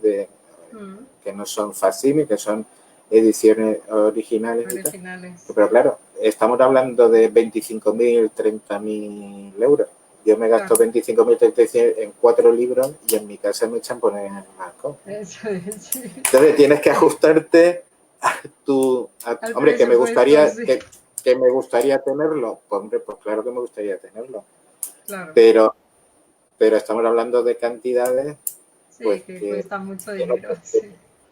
que no son facsímil, que son ediciones originales y tal. Originales. Pero claro, estamos hablando de 25.000, 30.000 euros. Yo me gasto Claro. 25.000, 30.000 en 4 libros y en mi casa me echan poner más cosas. Eso es, sí. Entonces tienes que ajustarte a Al hombre, presupuesto, sí. que me gustaría tenerlo. Pues hombre, pues claro que me gustaría tenerlo. Claro. Pero estamos hablando de cantidades pues Sí, que cuesta mucho que, no, dinero, sí.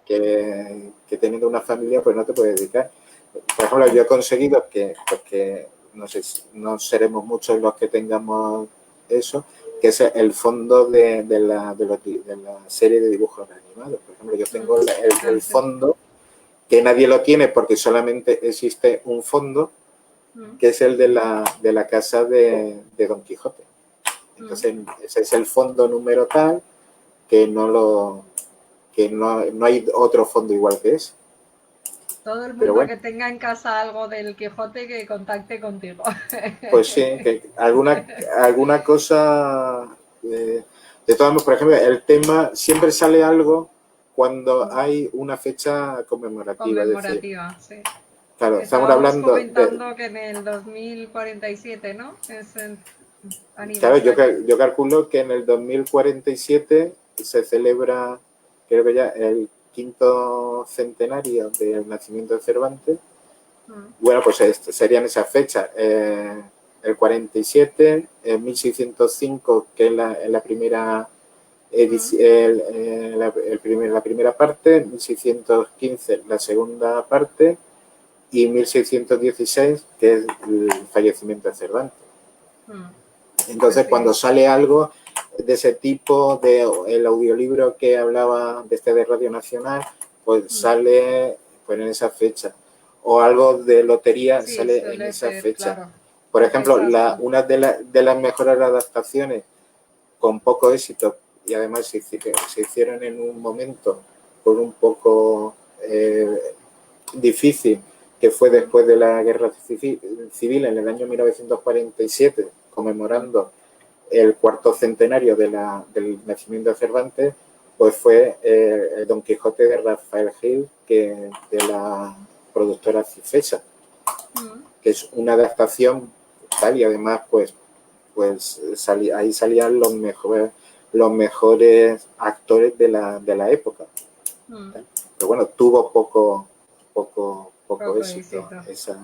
que teniendo una familia pues no te puedes dedicar. Por ejemplo, yo he conseguido que no sé, no seremos muchos los que tengamos eso, que es el fondo de la serie de dibujos animados. Por ejemplo, yo tengo el fondo que nadie lo tiene porque solamente existe un fondo, que es el de la casa de Don Quijote. Entonces, ese es el fondo número tal que no hay otro fondo igual que ese. Todo el Pero mundo bueno, que tenga en casa algo del Quijote que contacte contigo. pues sí, que alguna cosa, de todas maneras, por ejemplo, el tema, siempre sale algo cuando hay una fecha conmemorativa, es decir, Conmemorativa, sí. claro, estamos Estábamos hablando de, comentando que en el 2047, ¿no? Es el claro, aniversario. yo calculo que en el 2047 se celebra, creo que ya el quinto centenario del nacimiento de Cervantes. Bueno, pues serían esas fechas. El 47, el 1605, que es la primera edición, la primera parte, 1615, la segunda parte, y 1616, que es el fallecimiento de Cervantes. Entonces, Pues cuando sí. sale algo de ese tipo, el audiolibro que hablaba de Radio Nacional, pues sale pues en esa fecha. O algo de lotería Sí, sale en suele esa ser, fecha. claro. Por La ejemplo, fecha así. una de las mejores adaptaciones con poco éxito y además se hicieron en un momento por un poco difícil, que fue después de la Guerra Civil en el año 1947, conmemorando el cuarto centenario del nacimiento de Cervantes, pues fue el Don Quijote de Rafael Gil, de la productora Cifesa, que es una adaptación tal, y además pues ahí salían los mejores actores de la época. pero bueno, tuvo poco éxito éxito.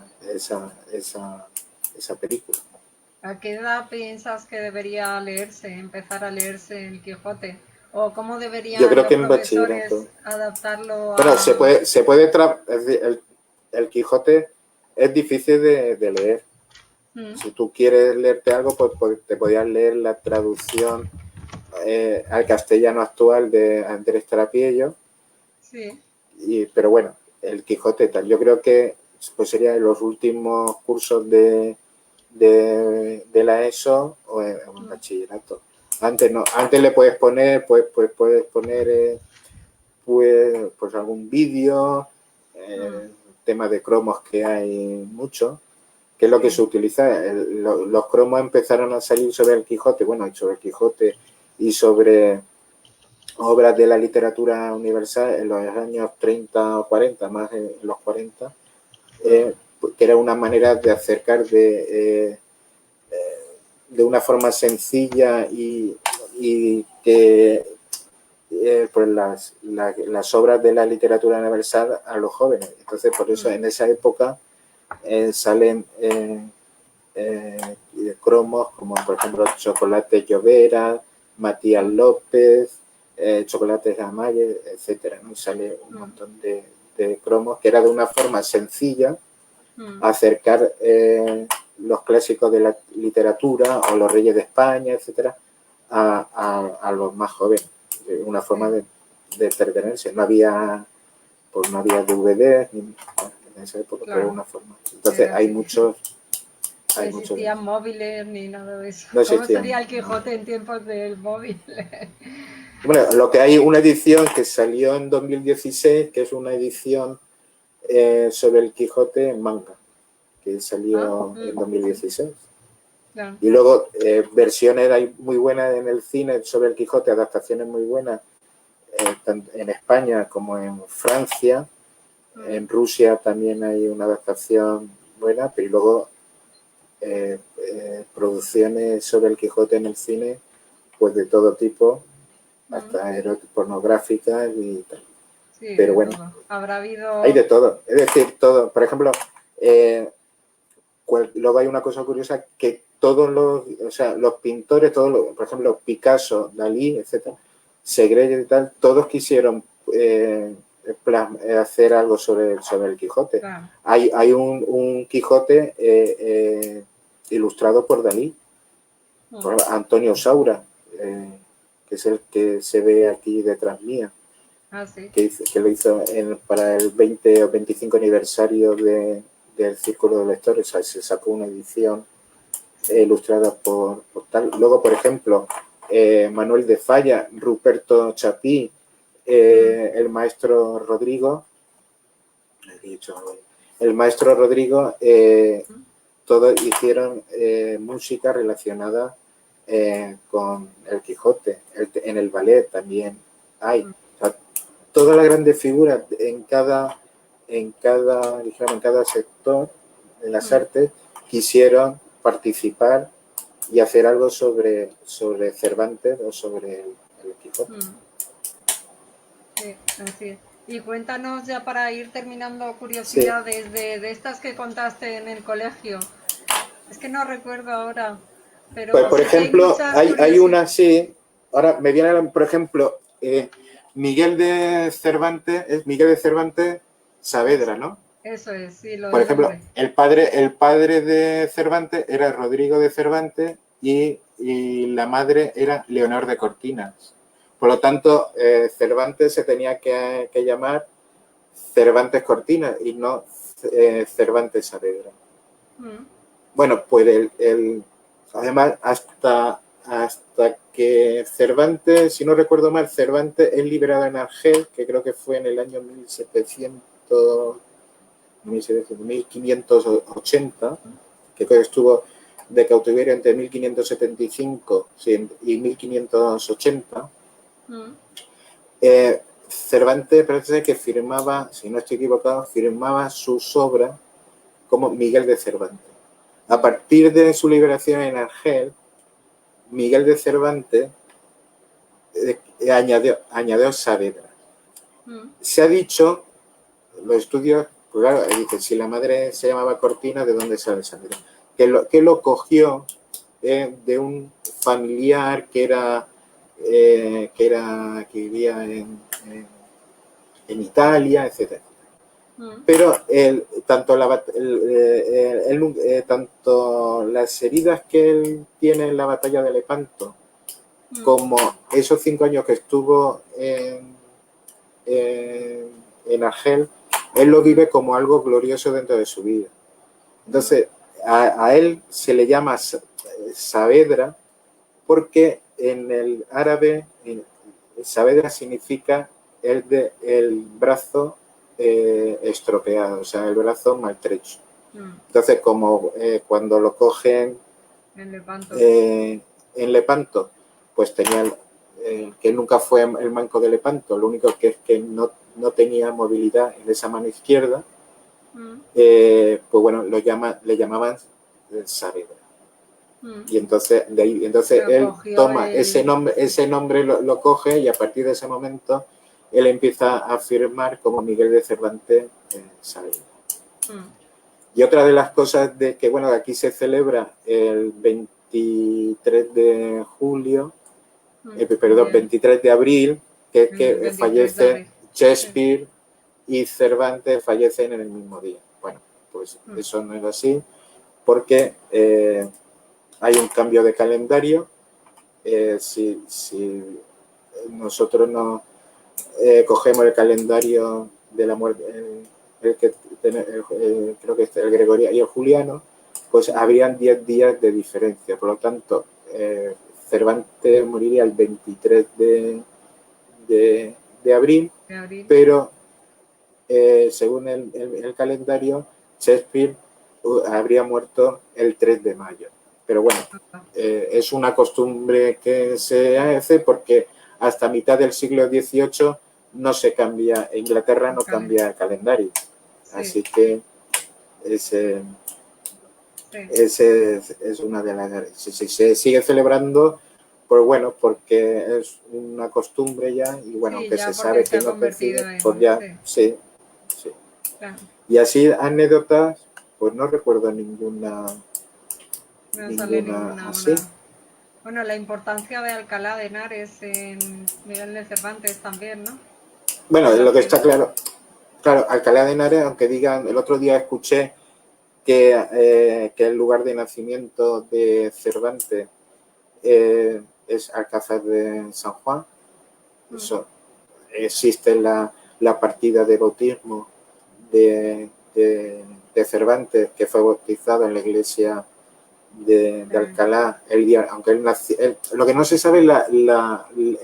esa película. ¿A qué edad piensas que debería leerse, empezar a leerse el Quijote? ¿O cómo Yo deberían creo los que en bachillerato. profesores adaptarlo Bueno, a...? es decir, el Quijote es difícil de leer. Si tú quieres leerte algo, pues te podías leer la traducción al castellano actual de Andrés Trapiello. Sí. Pero bueno, el Quijote tal. Yo creo que pues sería en los últimos cursos de la ESO o en bachillerato. Antes no, antes le puedes poner, puedes poner pues algún vídeo, temas de cromos que hay mucho, que es lo que se utiliza. Los cromos empezaron a salir sobre el Quijote, bueno, sobre el Quijote y sobre obras de la literatura universal en los años 30 o 40, más en los 40, que era una manera de acercar de una forma sencilla y que pues las obras de la literatura universal a los jóvenes. Entonces, por eso en esa época salen cromos como, por ejemplo, Chocolate Llovera, Matías López, Chocolates Amaye, etcétera, ¿no? Y sale un montón de cromos que era de una forma sencilla acercar los clásicos de la literatura o los reyes de España, etcétera, a los más jóvenes. Una forma de entretenerse. No había DVD en esa época, pero era una forma. Entonces hay muchos. No existían móviles ni nada de eso. No ¿Cómo existían. sería el Quijote en tiempos del móvil? Bueno, lo que hay una edición que salió en 2016, que es una edición sobre el Quijote en manga, que salió en 2016. Claro. Y luego versiones hay muy buenas en el cine sobre el Quijote, adaptaciones muy buenas tanto en España como en Francia. En Rusia también hay una adaptación buena, pero luego producciones sobre el Quijote en el cine, pues de todo tipo, hasta pornográficas y tal. Sí, pero de bueno, todo. Habrá habido... hay de todo. Es decir, todo. Por ejemplo, luego hay una cosa curiosa que todos los pintores, por ejemplo, Picasso, Dalí, etcétera, Segre y tal, todos quisieron hacer algo sobre el Quijote. Claro. Hay un Quijote ilustrado por Dalí, por Antonio Saura, que es el que se ve aquí detrás mía. Sí. Que lo hizo para el 20 o 25 aniversario del Círculo de Lectores. O sea, se sacó una edición ilustrada por tal. Luego, por ejemplo, Manuel de Falla, Ruperto Chapí, el maestro Rodrigo, todos hicieron música relacionada con el Quijote. En el ballet también hay. O sea, todas las grandes figuras en cada sector de las artes quisieron participar y hacer algo sobre Cervantes o sobre el Quijote. Sí, así es. Y cuéntanos ya para ir terminando curiosidades de estas que contaste en el colegio. Es que no recuerdo ahora, pero pues por sí que hay ejemplo, muchas hay una así, ahora me viene, por ejemplo, Miguel de Cervantes Saavedra, ¿no? Eso es, sí, lo Por del ejemplo, nombre. el padre de Cervantes era Rodrigo de Cervantes y la madre era Leonor de Cortinas. Por lo tanto, Cervantes se tenía que llamar Cervantes Cortinas y no Cervantes Saavedra. Bueno, pues además hasta que Cervantes, si no recuerdo mal, Cervantes es liberado en Argel, que creo que fue en el año 1580, que estuvo de cautiverio entre 1575 y 1580. Cervantes parece que firmaba, si no estoy equivocado, firmaba sus obras como Miguel de Cervantes. A partir de su liberación en Argel, Miguel de Cervantes añadió Saavedra. Se ha dicho, los estudios, pues claro, dicen, si la madre se llamaba Cortina, ¿de dónde sale Saavedra? Que lo cogió de un familiar que vivía en Italia, etcétera. Pero tanto las heridas que él tiene en la batalla de Lepanto, como esos 5 años que estuvo en Argel, él lo vive como algo glorioso dentro de su vida. Entonces, a él se le llama Saavedra porque en el árabe Saavedra significa el brazo estropeado, o sea, el brazo maltrecho. Entonces, como cuando lo cogen en Lepanto, pues tenía que nunca fue el manco de Lepanto, lo único que es que no tenía movilidad en esa mano izquierda, pues bueno, le llamaban Saavedra. Y entonces, él toma ese nombre lo coge, y a partir de ese momento él empieza a firmar como Miguel de Cervantes Saavedra. Y otra de las cosas de que, bueno, aquí se celebra el 23 de julio, 23 de abril, que es que fallece Shakespeare y Cervantes fallecen en el mismo día. Bueno, pues eso no es así, porque hay un cambio de calendario. Si nosotros no cogemos el calendario de la muerte, creo que es el gregoriano y el juliano, pues habrían 10 días de diferencia. Por lo tanto, Cervantes moriría el 23 de abril, pero según el calendario, Shakespeare habría muerto el 3 de mayo. Pero bueno, es una costumbre que se hace porque hasta mitad del siglo XVIII no se cambia, Inglaterra no cambia el calendario. Así que ese es una de las... Se sigue celebrando, pues bueno, porque es una costumbre ya, y bueno, aunque se sabe que no coincide, pues ya, sí. Claro. Y así anécdotas, pues no recuerdo ninguna así. Bueno, la importancia de Alcalá de Henares en Miguel de Cervantes también, ¿no? Bueno, lo que está claro, Alcalá de Henares, aunque digan, el otro día escuché que el lugar de nacimiento de Cervantes es Alcázar de San Juan. Eso, existe la partida de bautismo de Cervantes, que fue bautizado en la iglesia de Alcalá el día, aunque él nació, lo que no se sabe es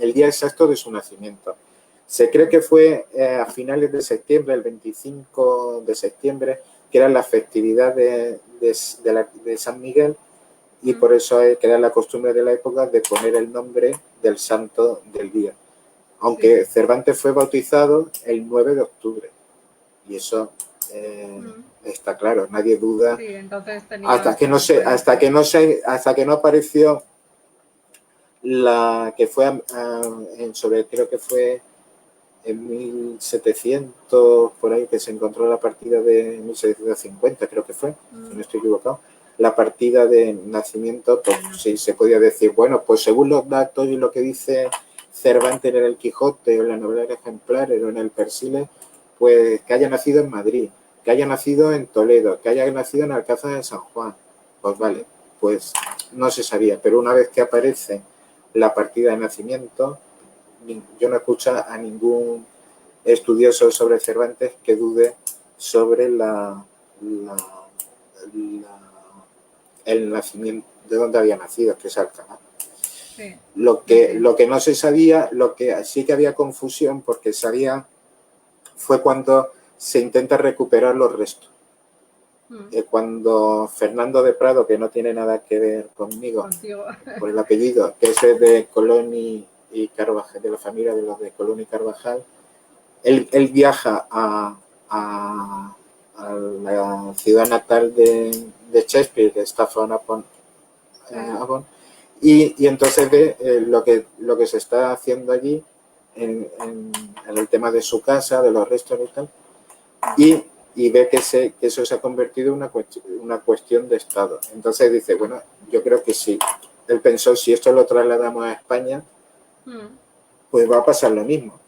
el día exacto de su nacimiento. Se cree que fue a finales de septiembre, el 25 de septiembre, que era la festividad de San Miguel, y por eso que era la costumbre de la época de poner el nombre del santo del día. Aunque Cervantes fue bautizado el 9 de octubre, y eso está claro, nadie duda. Hasta que no apareció la que fue creo que fue en 1700, por ahí, que se encontró la partida de 1750, creo que fue, si no estoy equivocado, la partida de nacimiento, pues sí, se podía decir, bueno, pues según los datos y lo que dice Cervantes en el Quijote, o en la novela de Ejemplares, o en el Persiles, pues que haya nacido en Madrid, que haya nacido en Toledo, que haya nacido en Alcázar de San Juan. Pues vale, pues no se sabía, pero una vez que aparece la partida de nacimiento, yo no escucho a ningún estudioso sobre Cervantes que dude sobre el nacimiento, de dónde había nacido, que es Alcalá. Sí. Lo que no se sabía, lo que sí que había confusión, porque fue cuando se intenta recuperar los restos. Cuando Fernando de Prado, que no tiene nada que ver conmigo, por el apellido, que es de Colón y Carvajal, de la familia de los de Colón y Carvajal, él viaja a la ciudad natal de Shakespeare, de Stratford-upon Avon, y entonces ve lo que se está haciendo allí en el tema de su casa, de los restos y tal, y ve que eso se ha convertido en una cuestión de Estado. Entonces dice, bueno, yo creo que sí. Él pensó, si esto lo trasladamos a España, pues va a pasar lo mismo.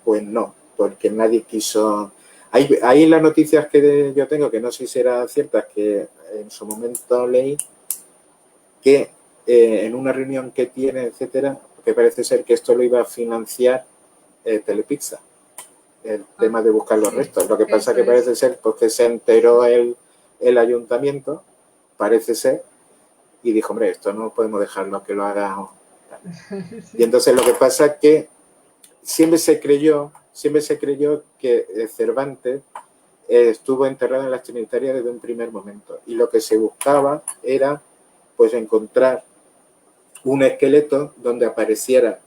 Pues no, porque nadie quiso... Hay las noticias que yo tengo, que no sé si eran ciertas, que en su momento leí, que en una reunión que tiene, etcétera, que parece ser que esto lo iba a financiar Telepizza, el tema de buscar los restos. Lo que pasa que parece ser pues, que se enteró el ayuntamiento, parece ser, y dijo, hombre, esto no podemos dejarlo que lo haga. Y entonces lo que pasa es que siempre se creyó que Cervantes estuvo enterrado en las Trinitarias desde un primer momento. Y lo que se buscaba era pues encontrar un esqueleto donde aparecieran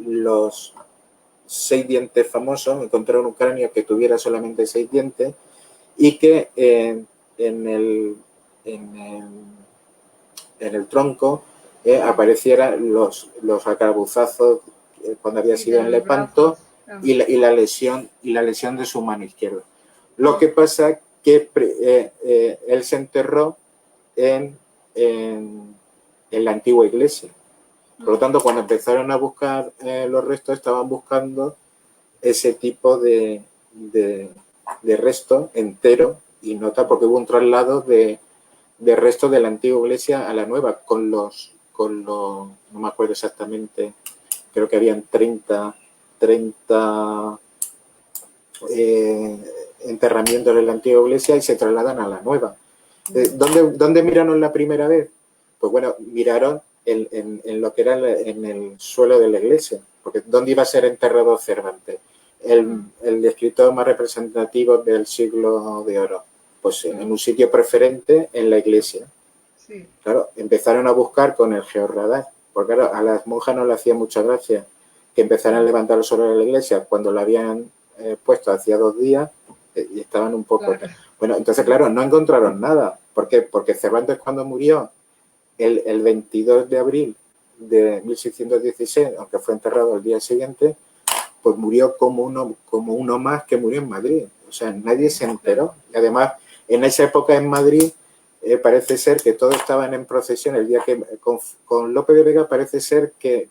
los 6 dientes famosos, encontrar un cráneo que tuviera solamente 6 dientes y que en el tronco aparecieran los arcabuzazos cuando había sido en Lepanto y la lesión de su mano izquierda. Lo que pasa que él se enterró en la antigua iglesia. Por lo tanto, cuando empezaron a buscar los restos, estaban buscando ese tipo de resto entero y nota porque hubo un traslado de restos de la antigua iglesia a la nueva con los no me acuerdo exactamente, creo que habían 30 enterramientos en la antigua iglesia y se trasladan a la nueva. ¿Dónde miraron la primera vez? Pues bueno, miraron en lo que era en el suelo de la iglesia, porque ¿dónde iba a ser enterrado Cervantes? El escritor más representativo del siglo de oro, pues en un sitio preferente en la iglesia. Sí. Claro, empezaron a buscar con el georradar, porque claro, a las monjas no le hacía mucha gracia que empezaran a levantar el suelo de la iglesia cuando lo habían puesto hacía 2 días y estaban un poco... Claro. Bueno, entonces claro, no encontraron nada. ¿Por qué? Porque Cervantes cuando murió el 22 de abril de 1616, aunque fue enterrado el día siguiente, pues murió como uno más que murió en Madrid. O sea, nadie se enteró. Y además, en esa época en Madrid, parece ser que todos estaban en procesión. El día que con Lope de Vega parece ser que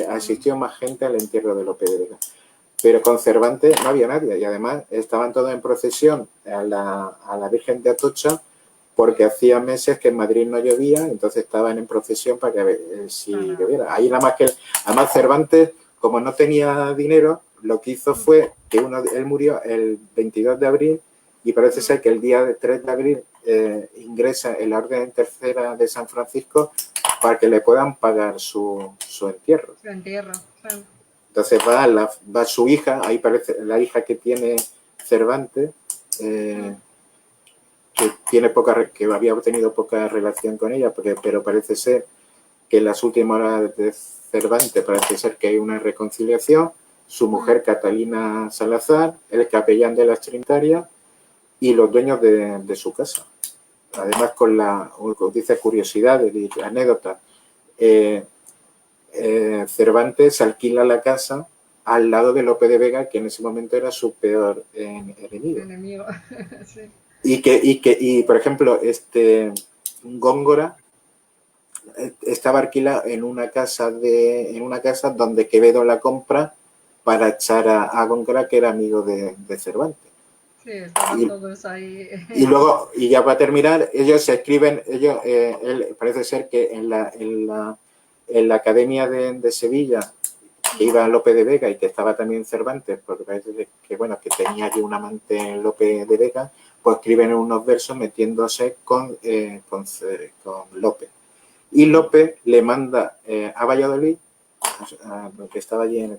asistió más gente al entierro de Lope de Vega. Pero con Cervantes no había nadie. Y además estaban todos en procesión a la Virgen de Atocha, porque hacía meses que en Madrid no llovía, entonces estaban en procesión para que si lloviera. Ahí nada más que... Además, Cervantes, como no tenía dinero, lo que hizo fue que él murió el 22 de abril y parece ser que el día 3 de abril ingresa en la Orden Tercera de San Francisco para que le puedan pagar su entierro. Su entierro, claro. Entonces va su hija, ahí parece la hija que tiene Cervantes, que había tenido poca relación con ella, pero parece ser que en las últimas horas de Cervantes parece ser que hay una reconciliación. Su mujer Catalina Salazar, el capellán de las Trinitarias y los dueños de su casa. Además, dice curiosidades y anécdotas, Cervantes alquila la casa al lado de Lope de Vega, que en ese momento era su peor enemigo. Sí. Y por ejemplo, Góngora estaba alquilada en una casa donde Quevedo la compra para echar a Góngora, que era amigo de Cervantes. Sí, estaban todos ahí. Y luego, y ya para terminar, ellos se escriben, parece ser que en la Academia de Sevilla, que iba Lope de Vega y que estaba también Cervantes, porque parece que tenía allí un amante en Lope de Vega, pues escriben unos versos metiéndose con Lope. Y Lope le manda a Valladolid, porque estaba allí en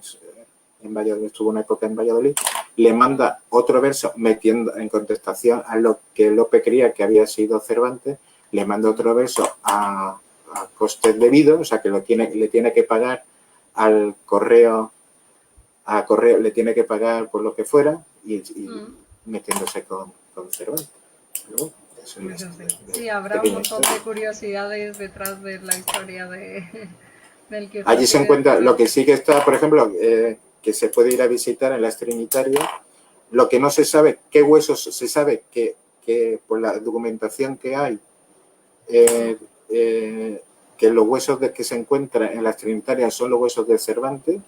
Valladolid, estuvo una época en Valladolid, le manda otro verso metiendo en contestación a lo que Lope creía que había sido Cervantes, le manda otro verso a costes debidos, o sea que le tiene que pagar al correo, le tiene que pagar por lo que fuera y metiéndose con Cervantes. Pero bueno, sí, habrá un montón de curiosidades detrás de la historia del Quijote Allí se de encuentra, Herrera. lo que sí que está, por ejemplo, que se puede ir a visitar en las Trinitarias, lo que no se sabe, qué huesos, se sabe que por la documentación que hay, que los huesos que se encuentran en las Trinitarias son los huesos de Cervantes,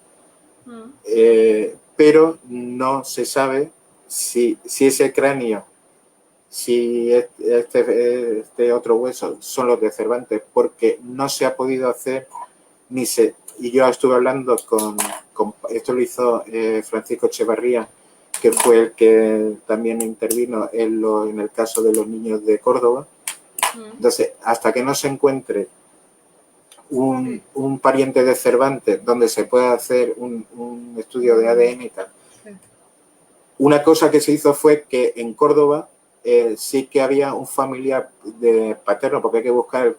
pero no se sabe si ese cráneo, si este otro hueso son los de Cervantes, porque no se ha podido hacer y yo estuve hablando esto lo hizo Francisco Echevarría, que fue el que también intervino en el caso de los niños de Córdoba. Entonces, hasta que no se encuentre un pariente de Cervantes donde se pueda hacer un estudio de ADN y tal. Una cosa que se hizo fue que en Córdoba sí que había un familiar de paterno, porque hay que buscar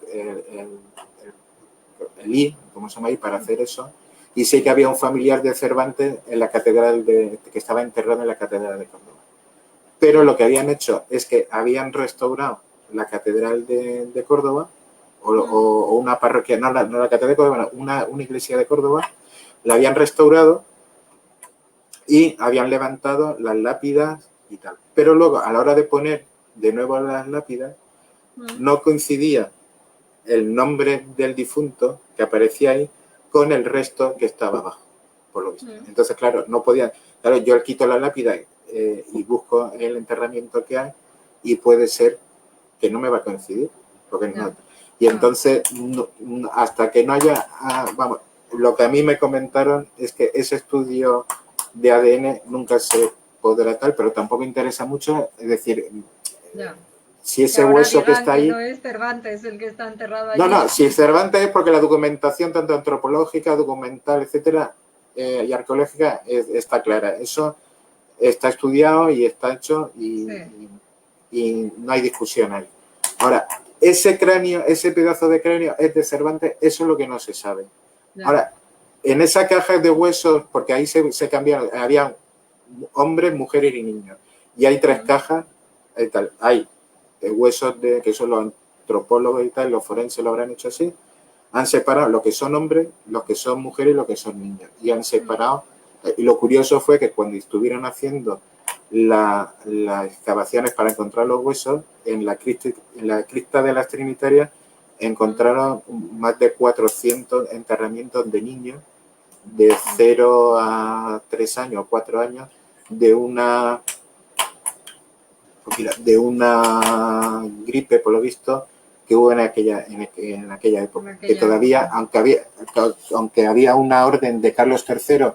el I, ¿cómo se llama ahí?, para hacer eso. Y sí que había un familiar de Cervantes en la catedral que estaba enterrado en la catedral de Córdoba. Pero lo que habían hecho es que habían restaurado la catedral de Córdoba, o una parroquia, no la catedral de Córdoba, una iglesia de Córdoba, la habían restaurado y habían levantado las lápidas y tal. Pero luego, a la hora de poner de nuevo las lápidas, no coincidía el nombre del difunto que aparecía ahí con el resto que estaba abajo, por lo visto. Entonces, claro, no podía. Claro, yo quito la lápida y busco el enterramiento que hay y puede ser que no me va a coincidir. Porque no. Y entonces, hasta que no haya. Vamos, lo que a mí me comentaron es que ese estudio de ADN nunca se podrá tal, pero tampoco interesa mucho. Es decir, si ese hueso que está ahí. No es Cervantes el que está enterrado allí. No, si Cervantes es porque la documentación, tanto antropológica, documental, etcétera, y arqueológica, está clara. Eso está estudiado y está hecho y no hay discusión ahí. Ahora, ese cráneo, ese pedazo de cráneo es de Cervantes, eso es lo que no se sabe. Ahora, en esa caja de huesos, porque ahí se cambiaron, había hombres, mujeres y niños. Y hay 3 cajas, tal. Hay huesos que son los antropólogos y tal, los forenses lo habrán hecho así. Han separado lo que son hombres, los que son mujeres y lo que son niños. Y han separado. Y lo curioso fue que cuando estuvieron haciendo las excavaciones para encontrar los huesos, en la cripta de las Trinitarias encontraron más de 400 enterramientos de niños de 0 a 3 años, 4 años, de una gripe, por lo visto, que hubo en aquella época. Que todavía, aunque había una orden de Carlos III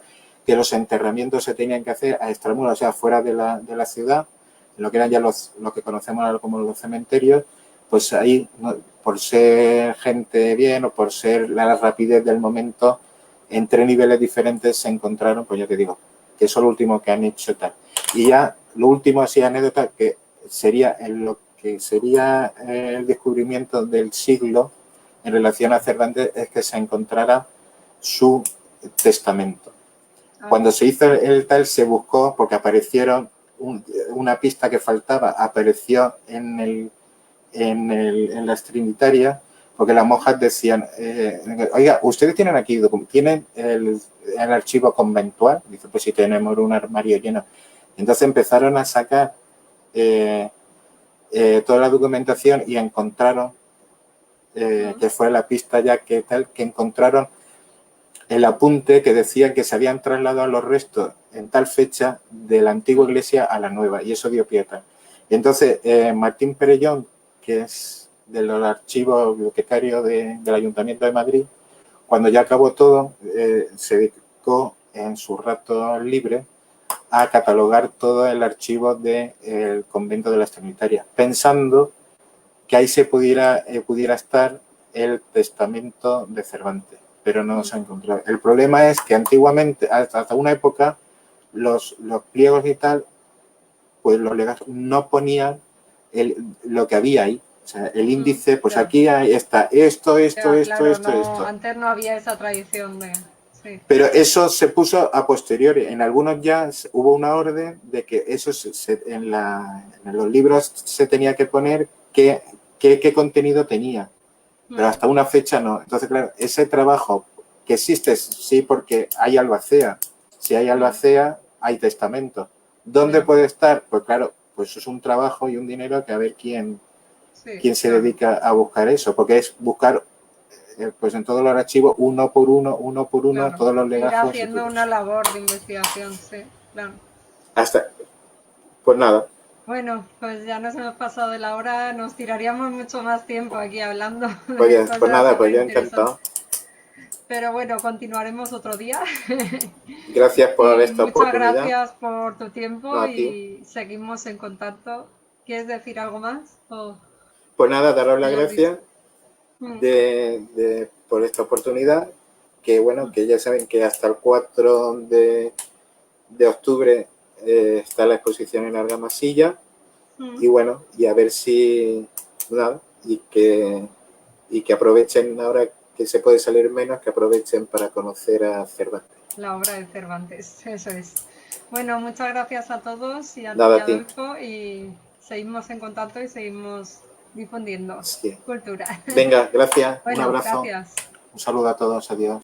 que los enterramientos se tenían que hacer a extramuros, o sea, fuera de la ciudad, en lo que eran ya lo que conocemos ahora como los cementerios, pues ahí, por ser gente bien o por ser la rapidez del momento, en 3 niveles diferentes se encontraron, pues yo te digo, que eso es lo último que han hecho tal. Y ya lo último, así anécdota, que sería lo que sería el descubrimiento del siglo en relación a Cervantes, es que se encontrara su testamento. Cuando se hizo el tal, se buscó, porque aparecieron una pista que faltaba, apareció en las Trinitarias, porque las monjas decían, oiga, ustedes tienen aquí, tienen el archivo conventual. Dice, pues si tenemos un armario lleno. Entonces empezaron a sacar toda la documentación y encontraron, que fue la pista ya que encontraron el apunte que decía que se habían trasladado los restos en tal fecha de la antigua iglesia a la nueva, y eso dio pie. Y entonces Martín Perellón, que es de los archivos bibliotecarios del Ayuntamiento de Madrid, cuando ya acabó todo, se dedicó en su rato libre a catalogar todo el archivo del convento de las Trinitarias, pensando que ahí se pudiera estar el testamento de Cervantes, pero no se ha encontrado. El problema es que antiguamente, hasta una época, los pliegos y tal, pues los legajos no ponían lo que había ahí. O sea, el índice, pues aquí está esto. Antes no había esa tradición de... Sí. Pero eso se puso a posteriori. En algunos ya hubo una orden de que eso en los libros se tenía que poner qué contenido tenía. Pero hasta una fecha no. Entonces, claro, ese trabajo Que existe, sí, porque hay albacea. Si hay albacea, hay testamento. ¿Dónde puede estar? Pues claro, pues eso es un trabajo y un dinero que a ver quién se dedica a buscar eso, porque es buscar pues en todos los archivos uno por uno, Claro. todos los legajos. Ir haciendo una labor de investigación, sí, claro. Hasta, pues nada. Bueno, pues ya nos hemos pasado de la hora, nos tiraríamos mucho más tiempo aquí hablando. Pues nada, pues yo encantado. Pero bueno, continuaremos otro día. Gracias por esta oportunidad. Muchas gracias por tu tiempo y seguimos en contacto. ¿Quieres decir algo más? Pues nada, daros las gracias por esta oportunidad. Que bueno, que ya saben que hasta el 4 de octubre está la exposición en Argamasilla. Y bueno, y a ver si nada, y que aprovechen ahora que se puede salir menos, que aprovechen para conocer a Cervantes. La obra de Cervantes, eso es. Bueno, muchas gracias a todos y a Adolfo, y seguimos en contacto y seguimos difundiendo cultura. Venga, gracias, bueno, un abrazo. Gracias. Un saludo a todos, adiós.